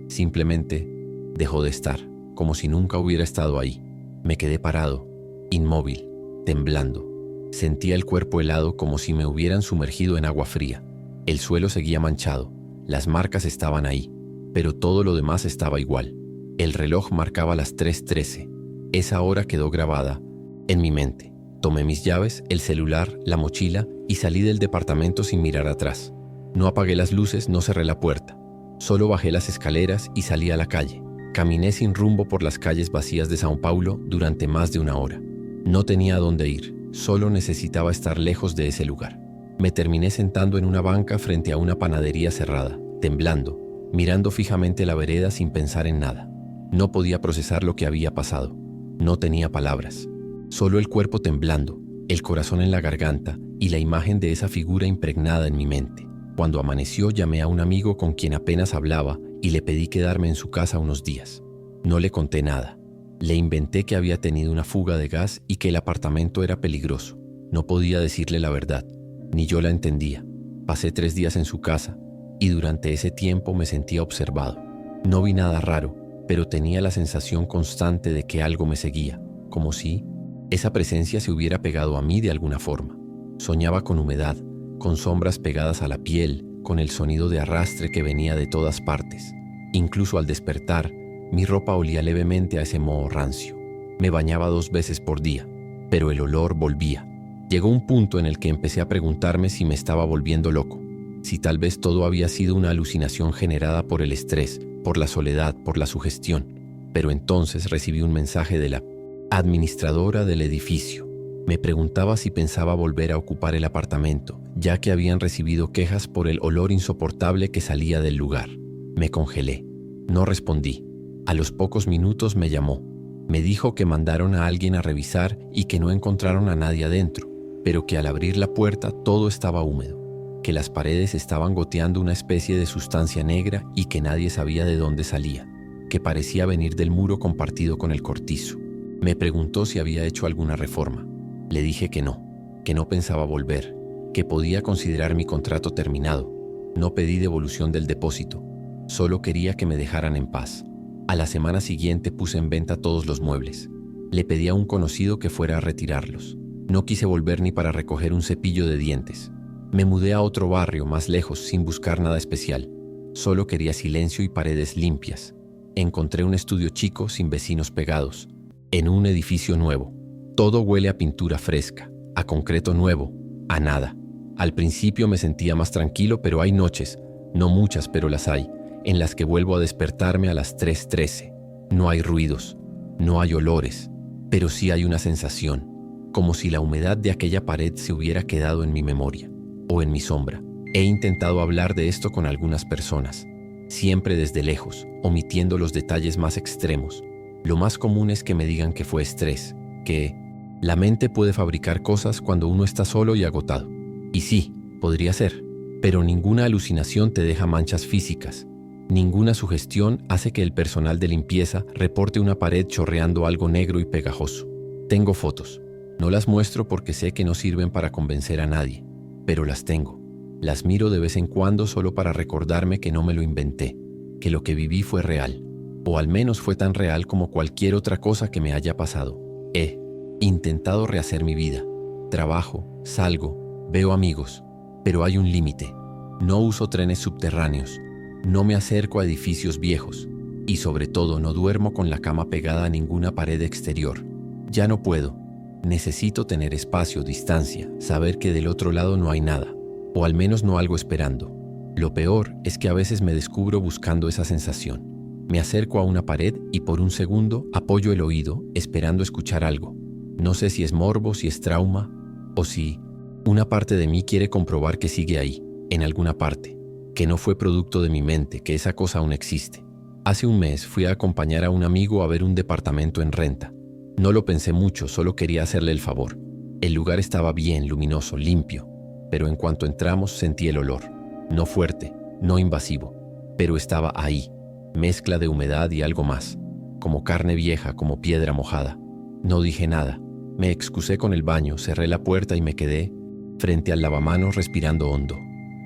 simplemente dejó de estar, como si nunca hubiera estado ahí. Me quedé parado, inmóvil, temblando. Sentía el cuerpo helado como si me hubieran sumergido en agua fría. El suelo seguía manchado. Las marcas estaban ahí, pero todo lo demás estaba igual. El reloj marcaba las 3:13. Esa hora quedó grabada en mi mente. Tomé mis llaves, el celular, la mochila y salí del departamento sin mirar atrás. No apagué las luces, no cerré la puerta. Solo bajé las escaleras y salí a la calle. Caminé sin rumbo por las calles vacías de São Paulo durante más de una hora. No tenía a dónde ir, solo necesitaba estar lejos de ese lugar. Me terminé sentando en una banca frente a una panadería cerrada, temblando, mirando fijamente la vereda sin pensar en nada. No podía procesar lo que había pasado. No tenía palabras. Solo el cuerpo temblando, el corazón en la garganta y la imagen de esa figura impregnada en mi mente. Cuando amaneció, llamé a un amigo con quien apenas hablaba y le pedí quedarme en su casa unos días. No le conté nada. Le inventé que había tenido una fuga de gas y que el apartamento era peligroso. No podía decirle la verdad. Ni yo la entendía. Pasé 3 días en su casa y durante ese tiempo me sentía observado. No vi nada raro, pero tenía la sensación constante de que algo me seguía, como si esa presencia se hubiera pegado a mí de alguna forma. Soñaba con humedad, con sombras pegadas a la piel, con el sonido de arrastre que venía de todas partes. Incluso al despertar, mi ropa olía levemente a ese moho rancio. Me bañaba 2 veces por día, pero el olor volvía. Llegó un punto en el que empecé a preguntarme si me estaba volviendo loco, si tal vez todo había sido una alucinación generada por el estrés, por la soledad, por la sugestión. Pero entonces recibí un mensaje de la administradora del edificio. Me preguntaba si pensaba volver a ocupar el apartamento, ya que habían recibido quejas por el olor insoportable que salía del lugar. Me congelé. No respondí. A los pocos minutos me llamó. Me dijo que mandaron a alguien a revisar y que no encontraron a nadie adentro, pero que al abrir la puerta todo estaba húmedo, que las paredes estaban goteando una especie de sustancia negra y que nadie sabía de dónde salía, que parecía venir del muro compartido con el cortizo. Me preguntó si había hecho alguna reforma. Le dije que no pensaba volver, que podía considerar mi contrato terminado. No pedí devolución del depósito, solo quería que me dejaran en paz. A la semana siguiente puse en venta todos los muebles. Le pedí a un conocido que fuera a retirarlos. No quise volver ni para recoger un cepillo de dientes. Me mudé a otro barrio más lejos sin buscar nada especial. Solo quería silencio y paredes limpias. Encontré un estudio chico sin vecinos pegados, en un edificio nuevo. Todo huele a pintura fresca, a concreto nuevo, a nada. Al principio me sentía más tranquilo, pero hay noches, no muchas pero las hay, en las que vuelvo a despertarme a las 3:13. No hay ruidos, no hay olores, pero sí hay una sensación, como si la humedad de aquella pared se hubiera quedado en mi memoria, o en mi sombra. He intentado hablar de esto con algunas personas, siempre desde lejos, omitiendo los detalles más extremos. Lo más común es que me digan que fue estrés, que La mente puede fabricar cosas cuando uno está solo y agotado. Y sí, podría ser, pero ninguna alucinación te deja manchas físicas. Ninguna sugestión hace que el personal de limpieza reporte una pared chorreando algo negro y pegajoso. Tengo fotos. No las muestro porque sé que no sirven para convencer a nadie, pero las tengo. Las miro de vez en cuando solo para recordarme que no me lo inventé, que lo que viví fue real, o al menos fue tan real como cualquier otra cosa que me haya pasado. He intentado rehacer mi vida. Trabajo, salgo, veo amigos, pero hay un límite. No uso trenes subterráneos, no me acerco a edificios viejos y sobre todo no duermo con la cama pegada a ninguna pared exterior. Ya no puedo. Necesito tener espacio, distancia, saber que del otro lado no hay nada, o al menos no algo esperando. Lo peor es que a veces me descubro buscando esa sensación. Me acerco a una pared y por un segundo apoyo el oído esperando escuchar algo. No sé si es morbo, si es trauma, o si una parte de mí quiere comprobar que sigue ahí, en alguna parte, que no fue producto de mi mente, que esa cosa aún existe. Hace un mes fui a acompañar a un amigo a ver un departamento en renta. No lo pensé mucho, solo quería hacerle el favor. El lugar estaba bien, luminoso, limpio, pero en cuanto entramos sentí el olor. No fuerte, no invasivo, pero estaba ahí, mezcla de humedad y algo más, como carne vieja, como piedra mojada. No dije nada, me excusé con el baño, cerré la puerta y me quedé frente al lavamanos respirando hondo.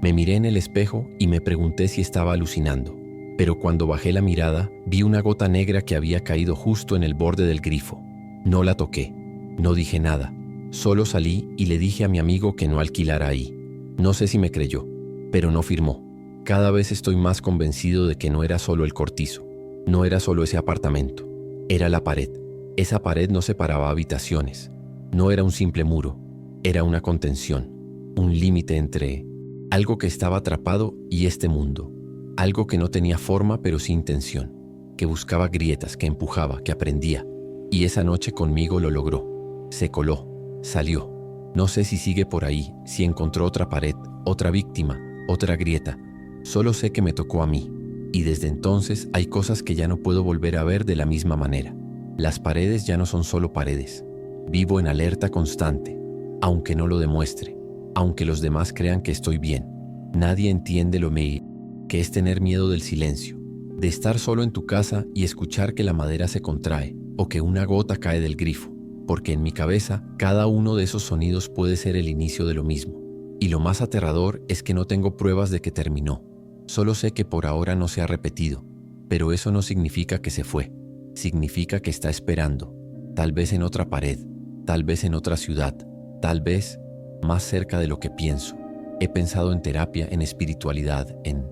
Me miré en el espejo y me pregunté si estaba alucinando, pero cuando bajé la mirada vi una gota negra que había caído justo en el borde del grifo. No la toqué, no dije nada, solo salí y le dije a mi amigo que no alquilara ahí. No sé si me creyó, pero no firmó. Cada vez estoy más convencido de que no era solo el cortizo, no era solo ese apartamento, era la pared. Esa pared no separaba habitaciones, no era un simple muro, era una contención, un límite entre algo que estaba atrapado y este mundo, algo que no tenía forma pero sí intención, que buscaba grietas, que empujaba, que aprendía. Y esa noche conmigo lo logró, se coló, salió. No sé si sigue por ahí, si encontró otra pared, otra víctima, otra grieta. Solo sé que me tocó a mí, y desde entonces hay cosas que ya no puedo volver a ver de la misma manera. Las paredes ya no son solo paredes. Vivo en alerta constante, aunque no lo demuestre, aunque los demás crean que estoy bien. Nadie entiende lo que es tener miedo del silencio, de estar solo en tu casa y escuchar que la madera se contrae o que una gota cae del grifo, porque en mi cabeza cada uno de esos sonidos puede ser el inicio de lo mismo. Y lo más aterrador es que no tengo pruebas de que terminó. Solo sé que por ahora no se ha repetido, pero eso no significa que se fue. Significa que está esperando, tal vez en otra pared, tal vez en otra ciudad, tal vez más cerca de lo que pienso. He pensado en terapia, en espiritualidad, en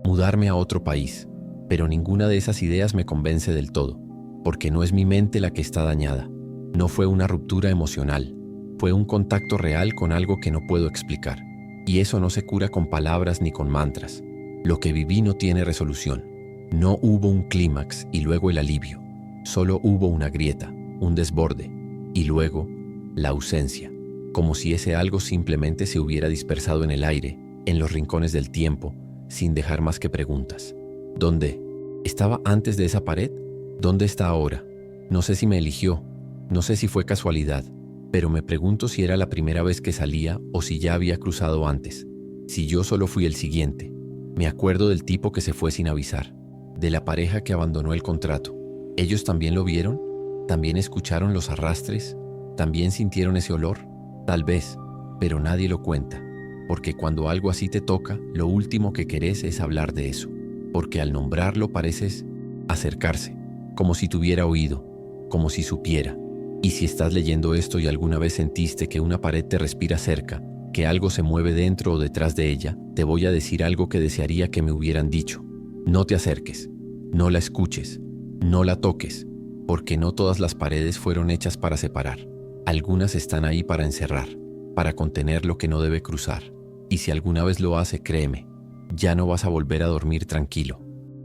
mudarme a otro país, pero ninguna de esas ideas me convence del todo, porque no es mi mente la que está dañada. No fue una ruptura emocional, fue un contacto real con algo que no puedo explicar. Y eso no se cura con palabras ni con mantras. Lo que viví no tiene resolución. No hubo un clímax y luego el alivio. Solo hubo una grieta, un desborde, y luego la ausencia, como si ese algo simplemente se hubiera dispersado en el aire, en los rincones del tiempo, sin dejar más que preguntas. ¿Dónde? ¿Estaba antes de esa pared? ¿Dónde está ahora? No sé si me eligió, no sé si fue casualidad, pero me pregunto si era la primera vez que salía o si ya había cruzado antes, si yo solo fui el siguiente. Me acuerdo del tipo que se fue sin avisar, de la pareja que abandonó el contrato. ¿Ellos también lo vieron? ¿También escucharon los arrastres? ¿También sintieron ese olor? Tal vez, pero nadie lo cuenta, porque cuando algo así te toca, lo último que querés es hablar de eso, porque al nombrarlo pareces acercarse, como si tuviera oído, como si supiera. Y si estás leyendo esto y alguna vez sentiste que una pared te respira cerca, que algo se mueve dentro o detrás de ella, te voy a decir algo que desearía que me hubieran dicho. No te acerques, no la escuches, no la toques, porque no todas las paredes fueron hechas para separar. Algunas están ahí para encerrar, para contener lo que no debe cruzar. Y si alguna vez lo hace, créeme, ya no vas a volver a dormir tranquilo.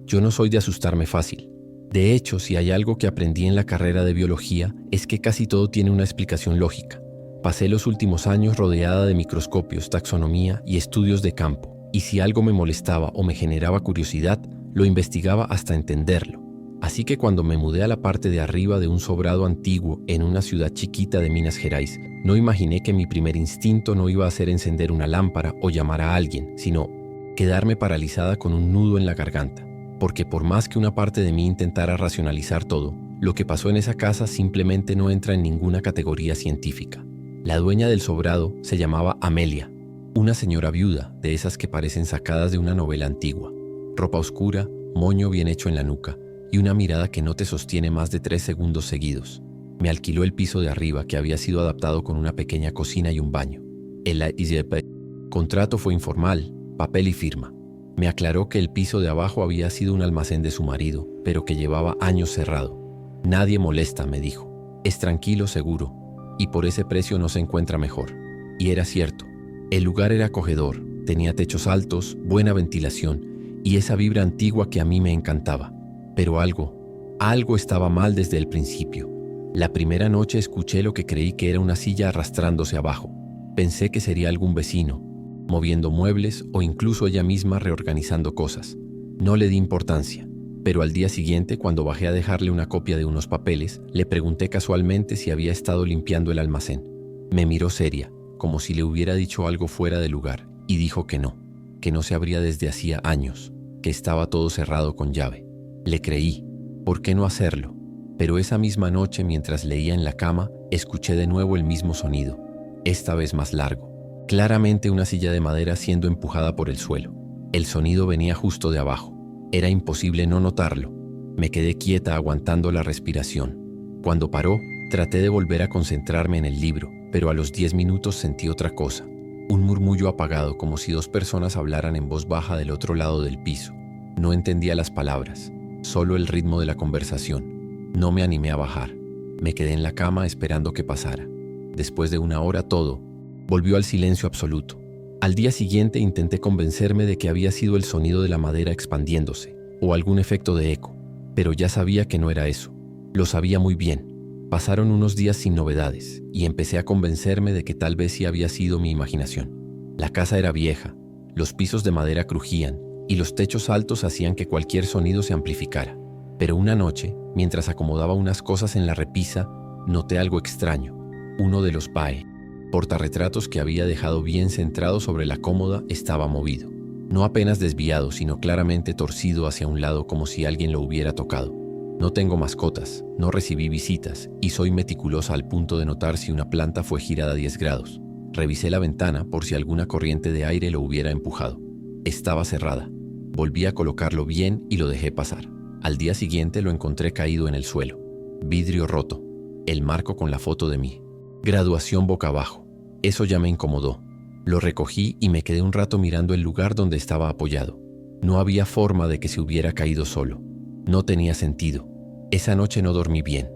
Yo no soy de asustarme fácil. De hecho, si hay algo que aprendí en la carrera de biología, es que casi todo tiene una explicación lógica. Pasé los últimos años rodeada de microscopios, taxonomía y estudios de campo, y si algo me molestaba o me generaba curiosidad, lo investigaba hasta entenderlo, Así que cuando me mudé a la parte de arriba de un sobrado antiguo en una ciudad chiquita de Minas Gerais, no imaginé que mi primer instinto no iba a ser encender una lámpara o llamar a alguien, sino quedarme paralizada con un nudo en la garganta. Porque por más que una parte de mí intentara racionalizar todo, lo que pasó en esa casa simplemente no entra en ninguna categoría científica. La dueña del sobrado se llamaba Amelia, una señora viuda, de esas que parecen sacadas de una novela antigua. Ropa oscura, moño bien hecho en la nuca y una mirada que no te sostiene más de 3 segundos seguidos. Me alquiló el piso de arriba, que había sido adaptado con una pequeña cocina y un baño. El contrato fue informal, papel y firma. Me aclaró que el piso de abajo había sido un almacén de su marido, pero que llevaba años cerrado. Nadie molesta, me dijo. Es tranquilo, seguro, y por ese precio no se encuentra mejor. Y era cierto. El lugar era acogedor, tenía techos altos, buena ventilación y esa vibra antigua que a mí me encantaba. Pero algo estaba mal desde el principio. La primera noche escuché lo que creí que era una silla arrastrándose abajo. Pensé que sería algún vecino, moviendo muebles o incluso ella misma reorganizando cosas. No le di importancia, pero al día siguiente, cuando bajé a dejarle una copia de unos papeles, le pregunté casualmente si había estado limpiando el almacén. Me miró seria, como si le hubiera dicho algo fuera de lugar, y dijo que no se abría desde hacía años, que estaba todo cerrado con llave. Le creí. ¿Por qué no hacerlo? Pero esa misma noche, mientras leía en la cama, escuché de nuevo el mismo sonido, esta vez más largo. Claramente una silla de madera siendo empujada por el suelo. El sonido venía justo de abajo. Era imposible no notarlo. Me quedé quieta aguantando la respiración. Cuando paró, traté de volver a concentrarme en el libro, pero a los 10 minutos sentí otra cosa. Un murmullo apagado, como si 2 personas hablaran en voz baja del otro lado del piso. No entendía las palabras, solo el ritmo de la conversación. No me animé a bajar. Me quedé en la cama esperando que pasara. Después de 1 hora todo volvió al silencio absoluto. Al día siguiente intenté convencerme de que había sido el sonido de la madera expandiéndose o algún efecto de eco, pero ya sabía que no era eso. Lo sabía muy bien. Pasaron unos días sin novedades y empecé a convencerme de que tal vez sí había sido mi imaginación. La casa era vieja, los pisos de madera crujían y los techos altos hacían que cualquier sonido se amplificara. Pero una noche, mientras acomodaba unas cosas en la repisa, noté algo extraño. Uno de los portarretratos que había dejado bien centrado sobre la cómoda estaba movido. No apenas desviado, sino claramente torcido hacia un lado, como si alguien lo hubiera tocado. No tengo mascotas, no recibí visitas y soy meticulosa al punto de notar si una planta fue girada 10 grados. Revisé la ventana por si alguna corriente de aire lo hubiera empujado. Estaba cerrada. Volví a colocarlo bien y lo dejé pasar. Al día siguiente lo encontré caído en el suelo. Vidrio roto. El marco con la foto de mí. Graduación boca abajo. Eso ya me incomodó. Lo recogí y me quedé un rato mirando el lugar donde estaba apoyado. No había forma de que se hubiera caído solo. No tenía sentido. Esa noche no dormí bien.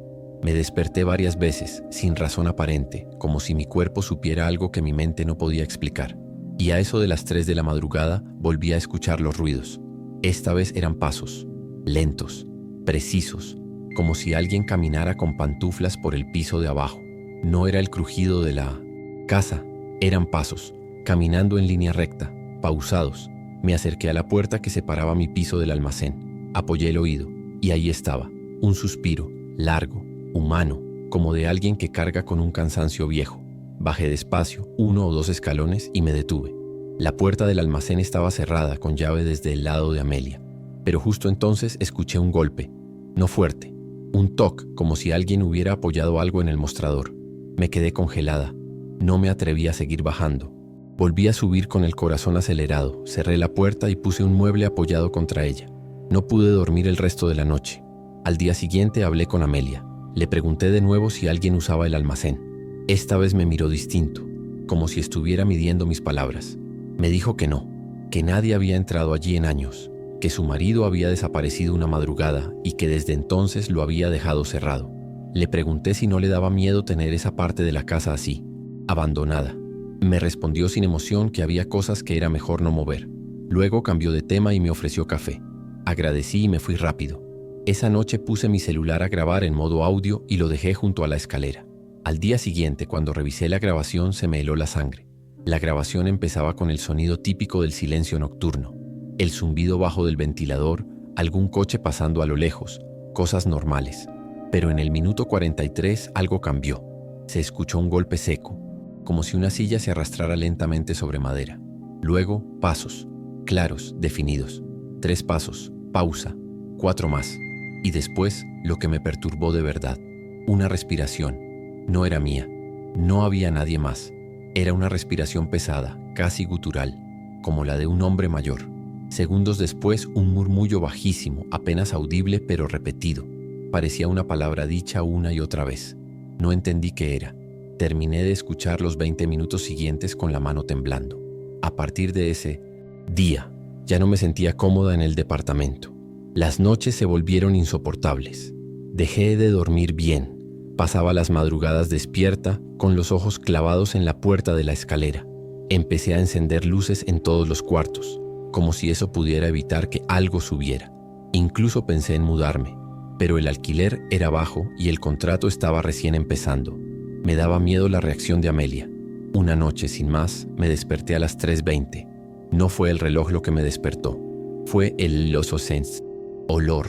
Me desperté varias veces, sin razón aparente, como si mi cuerpo supiera algo que mi mente no podía explicar. Y a eso de las 3 de la madrugada volví a escuchar los ruidos. Esta vez eran pasos, lentos, precisos, como si alguien caminara con pantuflas por el piso de abajo. No era el crujido de la casa, eran pasos, caminando en línea recta, pausados. Me acerqué a la puerta que separaba mi piso del almacén. Apoyé el oído, y ahí estaba, un suspiro, largo, humano, como de alguien que carga con un cansancio viejo. Bajé despacio, 1 o 2 escalones y me detuve. La puerta del almacén estaba cerrada con llave desde el lado de Amelia. Pero justo entonces escuché un golpe, no fuerte, un toc como si alguien hubiera apoyado algo en el mostrador. Me quedé congelada. No me atreví a seguir bajando. Volví a subir con el corazón acelerado, cerré la puerta y puse un mueble apoyado contra ella. No pude dormir el resto de la noche. Al día siguiente hablé con Amelia. Le pregunté de nuevo si alguien usaba el almacén. Esta vez me miró distinto, como si estuviera midiendo mis palabras. Me dijo que no, que nadie había entrado allí en años, que su marido había desaparecido una madrugada y que desde entonces lo había dejado cerrado. Le pregunté si no le daba miedo tener esa parte de la casa así, abandonada. Me respondió sin emoción que había cosas que era mejor no mover. Luego cambió de tema y me ofreció café. Agradecí y me fui rápido. Esa noche puse mi celular a grabar en modo audio y lo dejé junto a la escalera. Al día siguiente, cuando revisé la grabación, se me heló la sangre. La grabación empezaba con el sonido típico del silencio nocturno. El zumbido bajo del ventilador, algún coche pasando a lo lejos, cosas normales. Pero en el minuto 43 algo cambió. Se escuchó un golpe seco, como si una silla se arrastrara lentamente sobre madera. Luego, pasos, claros, definidos. 3 pasos, pausa, 4 más. Y después, lo que me perturbó de verdad. Una respiración. No era mía. No había nadie más. Era una respiración pesada, casi gutural, como la de un hombre mayor. Segundos después, un murmullo bajísimo, apenas audible pero repetido. Parecía una palabra dicha una y otra vez. No entendí qué era. Terminé de escuchar los 20 minutos siguientes con la mano temblando. A partir de ese día, ya no me sentía cómoda en el departamento. Las noches se volvieron insoportables. Dejé de dormir bien. Pasaba las madrugadas despierta, con los ojos clavados en la puerta de la escalera. Empecé a encender luces en todos los cuartos, como si eso pudiera evitar que algo subiera. Incluso pensé en mudarme, pero el alquiler era bajo y el contrato estaba recién empezando. Me daba miedo la reacción de Amelia. Una noche, sin más, me desperté a las 3:20. No fue el reloj lo que me despertó. Fue el lososens. Olor,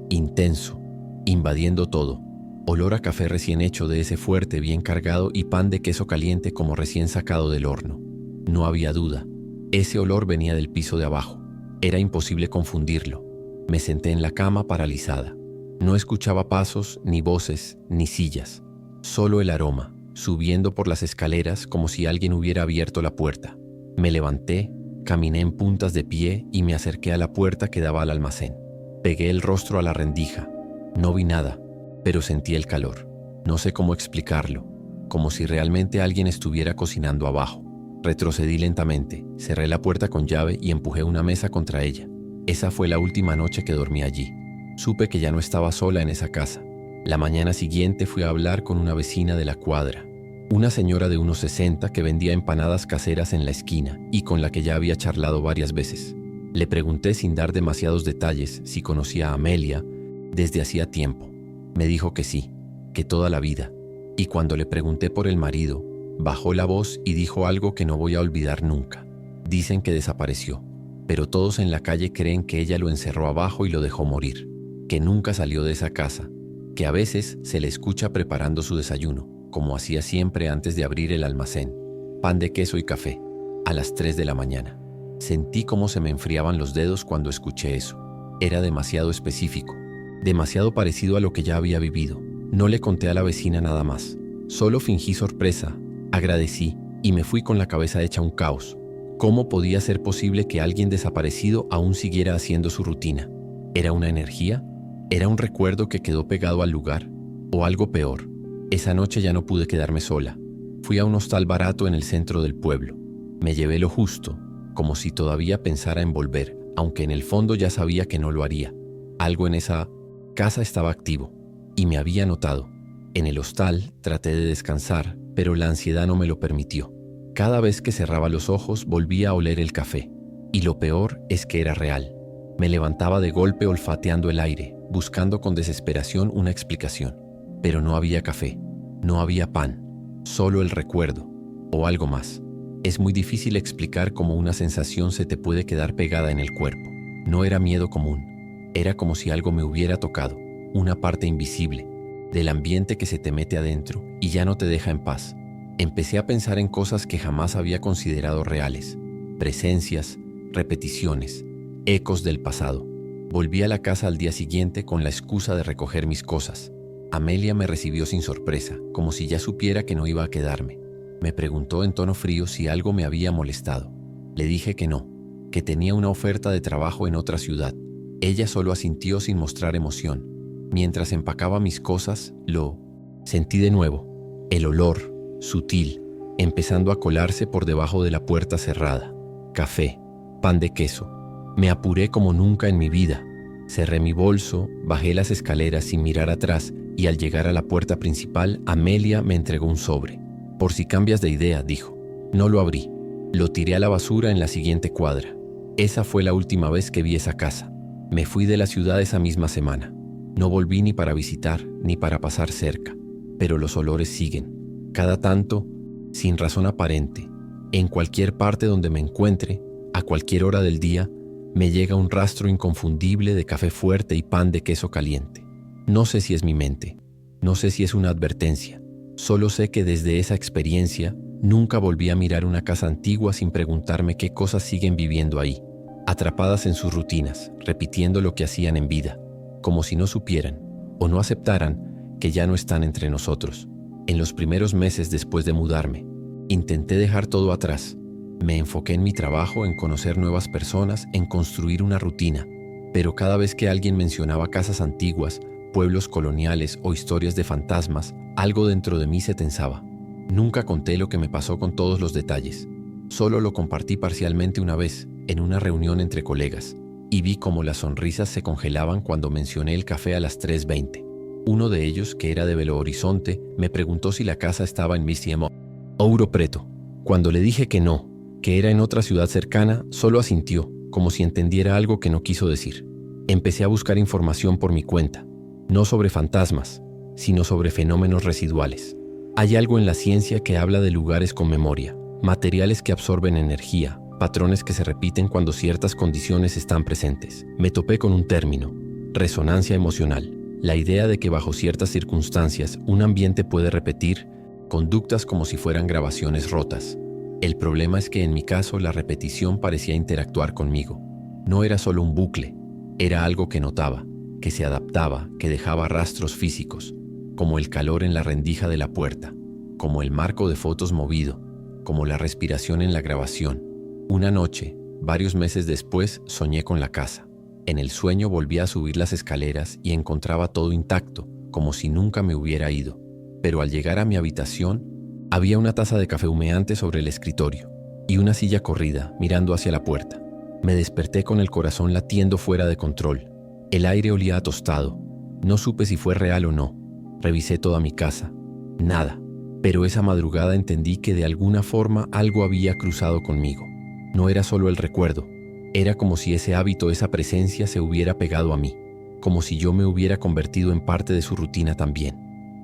intenso, invadiendo todo. Olor a café recién hecho de ese fuerte bien cargado y pan de queso caliente como recién sacado del horno. No había duda. Ese olor venía del piso de abajo. Era imposible confundirlo. Me senté en la cama paralizada. No escuchaba pasos, ni voces, ni sillas. Solo el aroma, subiendo por las escaleras como si alguien hubiera abierto la puerta. Me levanté, caminé en puntas de pie y me acerqué a la puerta que daba al almacén. Pegué el rostro a la rendija. No vi nada, pero sentí el calor. No sé cómo explicarlo, como si realmente alguien estuviera cocinando abajo. Retrocedí lentamente, cerré la puerta con llave y empujé una mesa contra ella. Esa fue la última noche que dormí allí. Supe que ya no estaba sola en esa casa. La mañana siguiente fui a hablar con una vecina de la cuadra, una señora de unos 60 que vendía empanadas caseras en la esquina y con la que ya había charlado varias veces. Le pregunté sin dar demasiados detalles si conocía a Amelia desde hacía tiempo. Me dijo que sí, que toda la vida. Y cuando le pregunté por el marido, bajó la voz y dijo algo que no voy a olvidar nunca. Dicen que desapareció, pero todos en la calle creen que ella lo encerró abajo y lo dejó morir, que nunca salió de esa casa, que a veces se le escucha preparando su desayuno, como hacía siempre antes de abrir el almacén, pan de queso y café, a las 3 de la mañana. Sentí cómo se me enfriaban los dedos cuando escuché eso. Era demasiado específico, demasiado parecido a lo que ya había vivido. No le conté a la vecina nada más. Solo fingí sorpresa, agradecí y me fui con la cabeza hecha un caos. ¿Cómo podía ser posible que alguien desaparecido aún siguiera haciendo su rutina? ¿Era una energía? ¿Era un recuerdo que quedó pegado al lugar? ¿O algo peor? Esa noche ya no pude quedarme sola. Fui a un hostal barato en el centro del pueblo. Me llevé lo justo, como si todavía pensara en volver, aunque en el fondo ya sabía que no lo haría. Algo en esa casa estaba activo, y me había notado. En el hostal traté de descansar, pero la ansiedad no me lo permitió. Cada vez que cerraba los ojos volvía a oler el café, y lo peor es que era real. Me levantaba de golpe olfateando el aire, buscando con desesperación una explicación. Pero no había café, no había pan, solo el recuerdo, o algo más. Es muy difícil explicar cómo una sensación se te puede quedar pegada en el cuerpo. No era miedo común, era como si algo me hubiera tocado, una parte invisible, del ambiente que se te mete adentro y ya no te deja en paz. Empecé a pensar en cosas que jamás había considerado reales, presencias, repeticiones, ecos del pasado. Volví a la casa al día siguiente con la excusa de recoger mis cosas. Amelia me recibió sin sorpresa, como si ya supiera que no iba a quedarme. Me preguntó en tono frío si algo me había molestado. Le dije que no, que tenía una oferta de trabajo en otra ciudad. Ella solo asintió sin mostrar emoción. Mientras empacaba mis cosas, lo sentí de nuevo. El olor, sutil, empezando a colarse por debajo de la puerta cerrada. Café, pan de queso. Me apuré como nunca en mi vida. Cerré mi bolso, bajé las escaleras sin mirar atrás y al llegar a la puerta principal, Amelia me entregó un sobre. Por si cambias de idea, dijo. No lo abrí. Lo tiré a la basura en la siguiente cuadra. Esa fue la última vez que vi esa casa. Me fui de la ciudad esa misma semana. No volví ni para visitar, ni para pasar cerca. Pero los olores siguen. Cada tanto, sin razón aparente, en cualquier parte donde me encuentre, a cualquier hora del día, me llega un rastro inconfundible de café fuerte y pan de queso caliente. No sé si es mi mente, no sé si es una advertencia. Solo sé que desde esa experiencia nunca volví a mirar una casa antigua sin preguntarme qué cosas siguen viviendo ahí, atrapadas en sus rutinas, repitiendo lo que hacían en vida, como si no supieran o no aceptaran que ya no están entre nosotros. En los primeros meses después de mudarme, intenté dejar todo atrás. Me enfoqué en mi trabajo, en conocer nuevas personas, en construir una rutina, pero cada vez que alguien mencionaba casas antiguas, pueblos coloniales o historias de fantasmas, algo dentro de mí se tensaba. Nunca conté lo que me pasó con todos los detalles. Solo lo compartí parcialmente una vez, en una reunión entre colegas, y vi cómo las sonrisas se congelaban cuando mencioné el café a las 3:20. Uno de ellos, que era de Belo Horizonte, me preguntó si la casa estaba en Misiemo Ouro Preto. Cuando le dije que no, que era en otra ciudad cercana, solo asintió, como si entendiera algo que no quiso decir. Empecé a buscar información por mi cuenta, no sobre fantasmas, sino sobre fenómenos residuales. Hay algo en la ciencia que habla de lugares con memoria, materiales que absorben energía, patrones que se repiten cuando ciertas condiciones están presentes. Me topé con un término: resonancia emocional. La idea de que bajo ciertas circunstancias un ambiente puede repetir conductas como si fueran grabaciones rotas. El problema es que en mi caso la repetición parecía interactuar conmigo. No era solo un bucle, era algo que notaba, que se adaptaba, que dejaba rastros físicos, como el calor en la rendija de la puerta, como el marco de fotos movido, como la respiración en la grabación. Una noche, varios meses después, soñé con la casa. En el sueño volví a subir las escaleras y encontraba todo intacto, como si nunca me hubiera ido. Pero al llegar a mi habitación, había una taza de café humeante sobre el escritorio y una silla corrida mirando hacia la puerta. Me desperté con el corazón latiendo fuera de control. El aire olía a tostado. No supe si fue real o no. Revisé toda mi casa. Nada. Pero esa madrugada entendí que de alguna forma algo había cruzado conmigo. No era solo el recuerdo. Era como si ese hábito, esa presencia se hubiera pegado a mí. Como si yo me hubiera convertido en parte de su rutina también.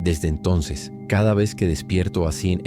Desde entonces, cada vez que despierto así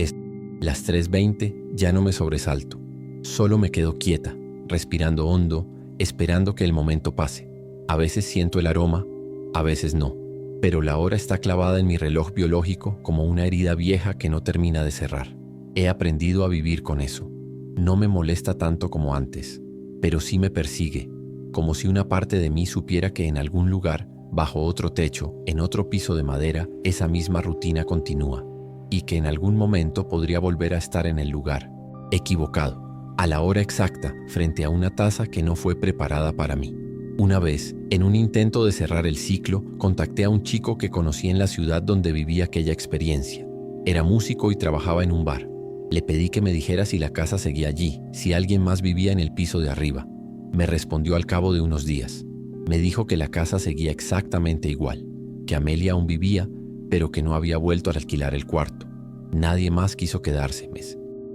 las 3:20, ya no me sobresalto. Solo me quedo quieta, respirando hondo, esperando que el momento pase. A veces siento el aroma, a veces no. Pero la hora está clavada en mi reloj biológico como una herida vieja que no termina de cerrar. He aprendido a vivir con eso. No me molesta tanto como antes, pero sí me persigue, como si una parte de mí supiera que en algún lugar, bajo otro techo, en otro piso de madera, esa misma rutina continúa, y que en algún momento podría volver a estar en el lugar, equivocado, a la hora exacta, frente a una taza que no fue preparada para mí. Una vez, en un intento de cerrar el ciclo, contacté a un chico que conocí en la ciudad donde viví aquella experiencia. Era músico y trabajaba en un bar. Le pedí que me dijera si la casa seguía allí, si alguien más vivía en el piso de arriba. Me respondió al cabo de unos días. Me dijo que la casa seguía exactamente igual, que Amelia aún vivía, pero que no había vuelto a alquilar el cuarto. Nadie más quiso quedarse,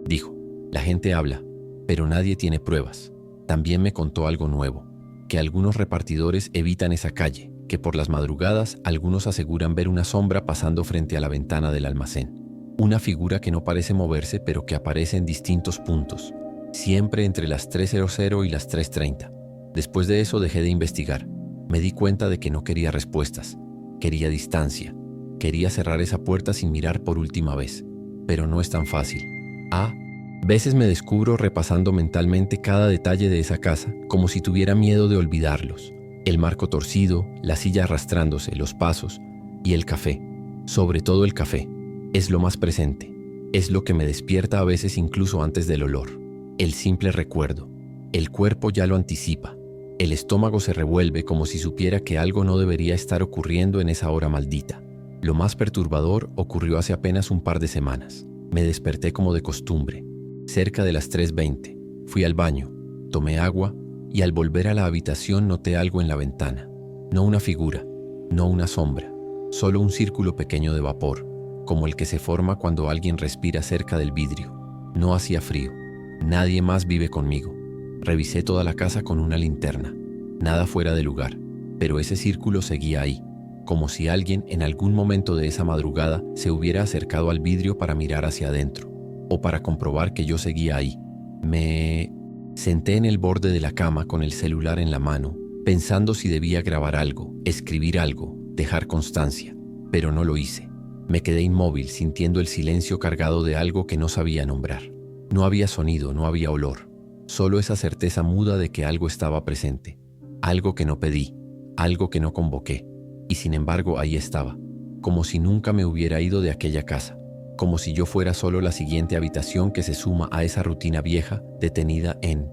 dijo. La gente habla, pero nadie tiene pruebas. También me contó algo nuevo, que algunos repartidores evitan esa calle, que por las madrugadas algunos aseguran ver una sombra pasando frente a la ventana del almacén. Una figura que no parece moverse, pero que aparece en distintos puntos, siempre entre las 3:00 y las 3:30. Después de eso dejé de investigar. Me di cuenta de que no quería respuestas, quería distancia. Quería cerrar esa puerta sin mirar por última vez, pero no es tan fácil. A veces me descubro repasando mentalmente cada detalle de esa casa, como si tuviera miedo de olvidarlos. El marco torcido, la silla arrastrándose, los pasos y el café. Sobre todo el café. Es lo más presente. Es lo que me despierta a veces incluso antes del olor. El simple recuerdo. El cuerpo ya lo anticipa. El estómago se revuelve como si supiera que algo no debería estar ocurriendo en esa hora maldita. Lo más perturbador ocurrió hace apenas un par de semanas. Me desperté como de costumbre, cerca de las 3:20. Fui al baño, tomé agua y al volver a la habitación noté algo en la ventana. No una figura, no una sombra, solo un círculo pequeño de vapor, como el que se forma cuando alguien respira cerca del vidrio. No hacía frío. Nadie más vive conmigo. Revisé toda la casa con una linterna. Nada fuera de lugar, pero ese círculo seguía ahí, como si alguien en algún momento de esa madrugada se hubiera acercado al vidrio para mirar hacia adentro, o para comprobar que yo seguía ahí. Me senté en el borde de la cama con el celular en la mano, pensando si debía grabar algo, escribir algo, dejar constancia, pero no lo hice. Me quedé inmóvil, sintiendo el silencio cargado de algo que no sabía nombrar. No había sonido, no había olor, solo esa certeza muda de que algo estaba presente, algo que no pedí, algo que no convoqué, y sin embargo ahí estaba, como si nunca me hubiera ido de aquella casa, como si yo fuera solo la siguiente habitación que se suma a esa rutina vieja detenida en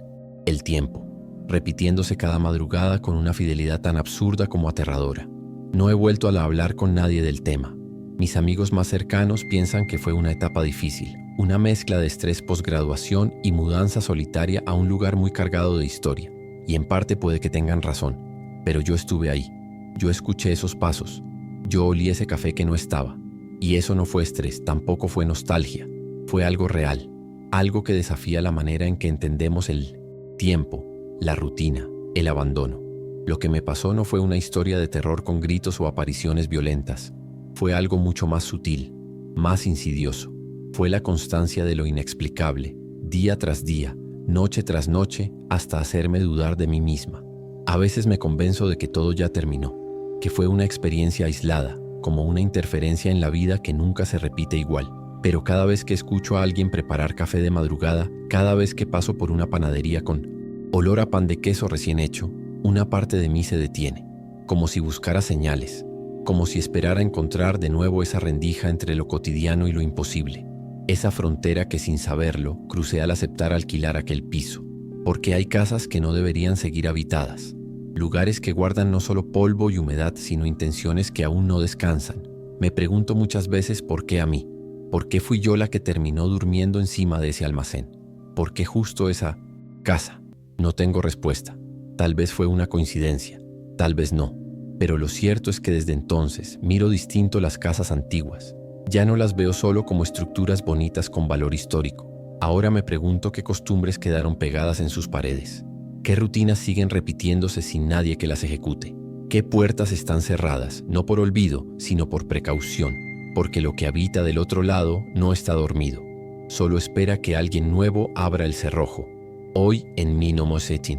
el tiempo, repitiéndose cada madrugada con una fidelidad tan absurda como aterradora. No he vuelto a hablar con nadie del tema. Mis amigos más cercanos piensan que fue una etapa difícil, una mezcla de estrés posgraduación y mudanza solitaria a un lugar muy cargado de historia, y en parte puede que tengan razón, pero yo estuve ahí, yo escuché esos pasos, yo olí ese café que no estaba, y eso no fue estrés, tampoco fue nostalgia, fue algo real, algo que desafía la manera en que entendemos el tiempo, la rutina, el abandono. Lo que me pasó no fue una historia de terror con gritos o apariciones violentas, fue algo mucho más sutil, más insidioso. Fue la constancia de lo inexplicable, día tras día, noche tras noche, hasta hacerme dudar de mí misma. A veces me convenzo de que todo ya terminó, que fue una experiencia aislada, como una interferencia en la vida que nunca se repite igual. Pero cada vez que escucho a alguien preparar café de madrugada, cada vez que paso por una panadería con olor a pan de queso recién hecho, una parte de mí se detiene, como si buscara señales, como si esperara encontrar de nuevo esa rendija entre lo cotidiano y lo imposible. Esa frontera que sin saberlo crucé al aceptar alquilar aquel piso, porque hay casas que no deberían seguir habitadas, lugares que guardan no solo polvo y humedad, sino intenciones que aún no descansan. Me pregunto muchas veces por qué a mí, por qué fui yo la que terminó durmiendo encima de ese almacén, por qué justo esa casa. No tengo respuesta, tal vez fue una coincidencia, tal vez no, pero lo cierto es que desde entonces miro distinto las casas antiguas. Ya no las veo solo como estructuras bonitas con valor histórico. Ahora me pregunto qué costumbres quedaron pegadas en sus paredes, qué rutinas siguen repitiéndose sin nadie que las ejecute, qué puertas están cerradas, no por olvido, sino por precaución, porque lo que habita del otro lado no está dormido, solo espera que alguien nuevo abra el cerrojo. Hoy en mi Nomosetin,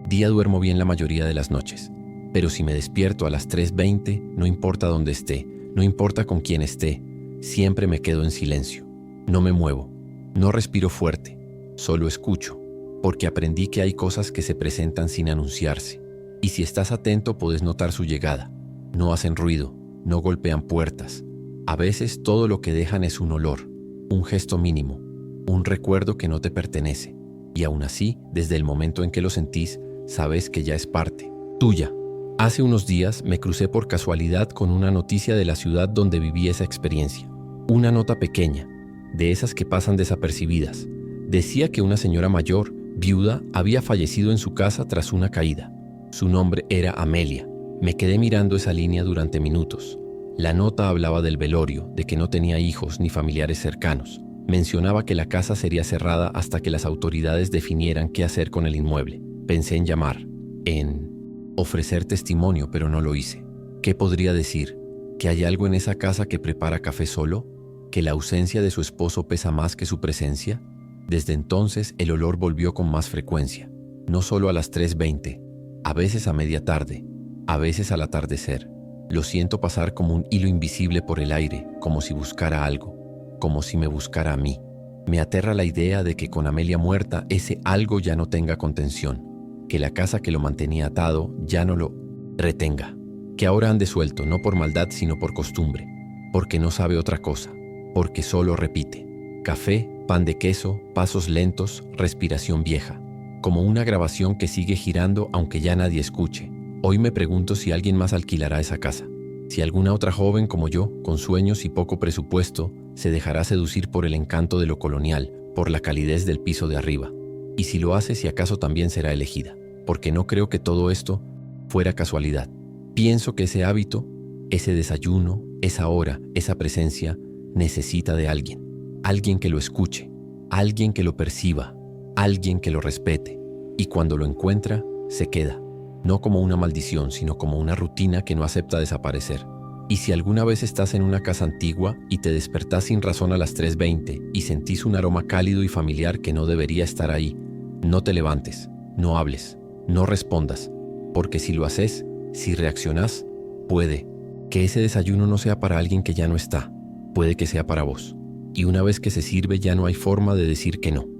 día duermo bien la mayoría de las noches, pero si me despierto a las 3:20, no importa dónde esté, no importa con quién esté, siempre me quedo en silencio. No me muevo, no respiro fuerte, solo escucho, porque aprendí que hay cosas que se presentan sin anunciarse, y si estás atento puedes notar su llegada. No hacen ruido, no golpean puertas. A veces todo lo que dejan es un olor, un gesto mínimo, un recuerdo que no te pertenece, y aún así, desde el momento en que lo sentís, sabes que ya es parte tuya. Hace unos días me crucé por casualidad con una noticia de la ciudad donde viví esa experiencia. Una nota pequeña, de esas que pasan desapercibidas. Decía que una señora mayor, viuda, había fallecido en su casa tras una caída. Su nombre era Amelia. Me quedé mirando esa línea durante minutos. La nota hablaba del velorio, de que no tenía hijos ni familiares cercanos. Mencionaba que la casa sería cerrada hasta que las autoridades definieran qué hacer con el inmueble. Pensé en llamar, en ofrecer testimonio, pero no lo hice. ¿Qué podría decir? ¿Que hay algo en esa casa que prepara café solo? ¿Que la ausencia de su esposo pesa más que su presencia? Desde entonces el olor volvió con más frecuencia, no solo a las 3:20, a veces a media tarde, a veces al atardecer. Lo siento pasar como un hilo invisible por el aire, como si buscara algo, como si me buscara a mí. Me aterra la idea de que con Amelia muerta ese algo ya no tenga contención, que la casa que lo mantenía atado ya no lo retenga, que ahora ande suelto no por maldad sino por costumbre, porque no sabe otra cosa, porque solo repite. Café, pan de queso, pasos lentos, respiración vieja, como una grabación que sigue girando aunque ya nadie escuche. Hoy me pregunto si alguien más alquilará esa casa, si alguna otra joven como yo, con sueños y poco presupuesto, se dejará seducir por el encanto de lo colonial, por la calidez del piso de arriba. Y si lo hace, si acaso también será elegida, porque no creo que todo esto fuera casualidad. Pienso que ese hábito, ese desayuno, esa hora, esa presencia, necesita de alguien. Alguien que lo escuche, alguien que lo perciba, alguien que lo respete. Y cuando lo encuentra, se queda. No como una maldición, sino como una rutina que no acepta desaparecer. Y si alguna vez estás en una casa antigua y te despertás sin razón a las 3:20 y sentís un aroma cálido y familiar que no debería estar ahí, no te levantes, no hables, no respondas, porque si lo haces, si reaccionás, puede Que ese desayuno no sea para alguien que ya no está, puede que sea para vos. Y una vez que se sirve ya no hay forma de decir que no.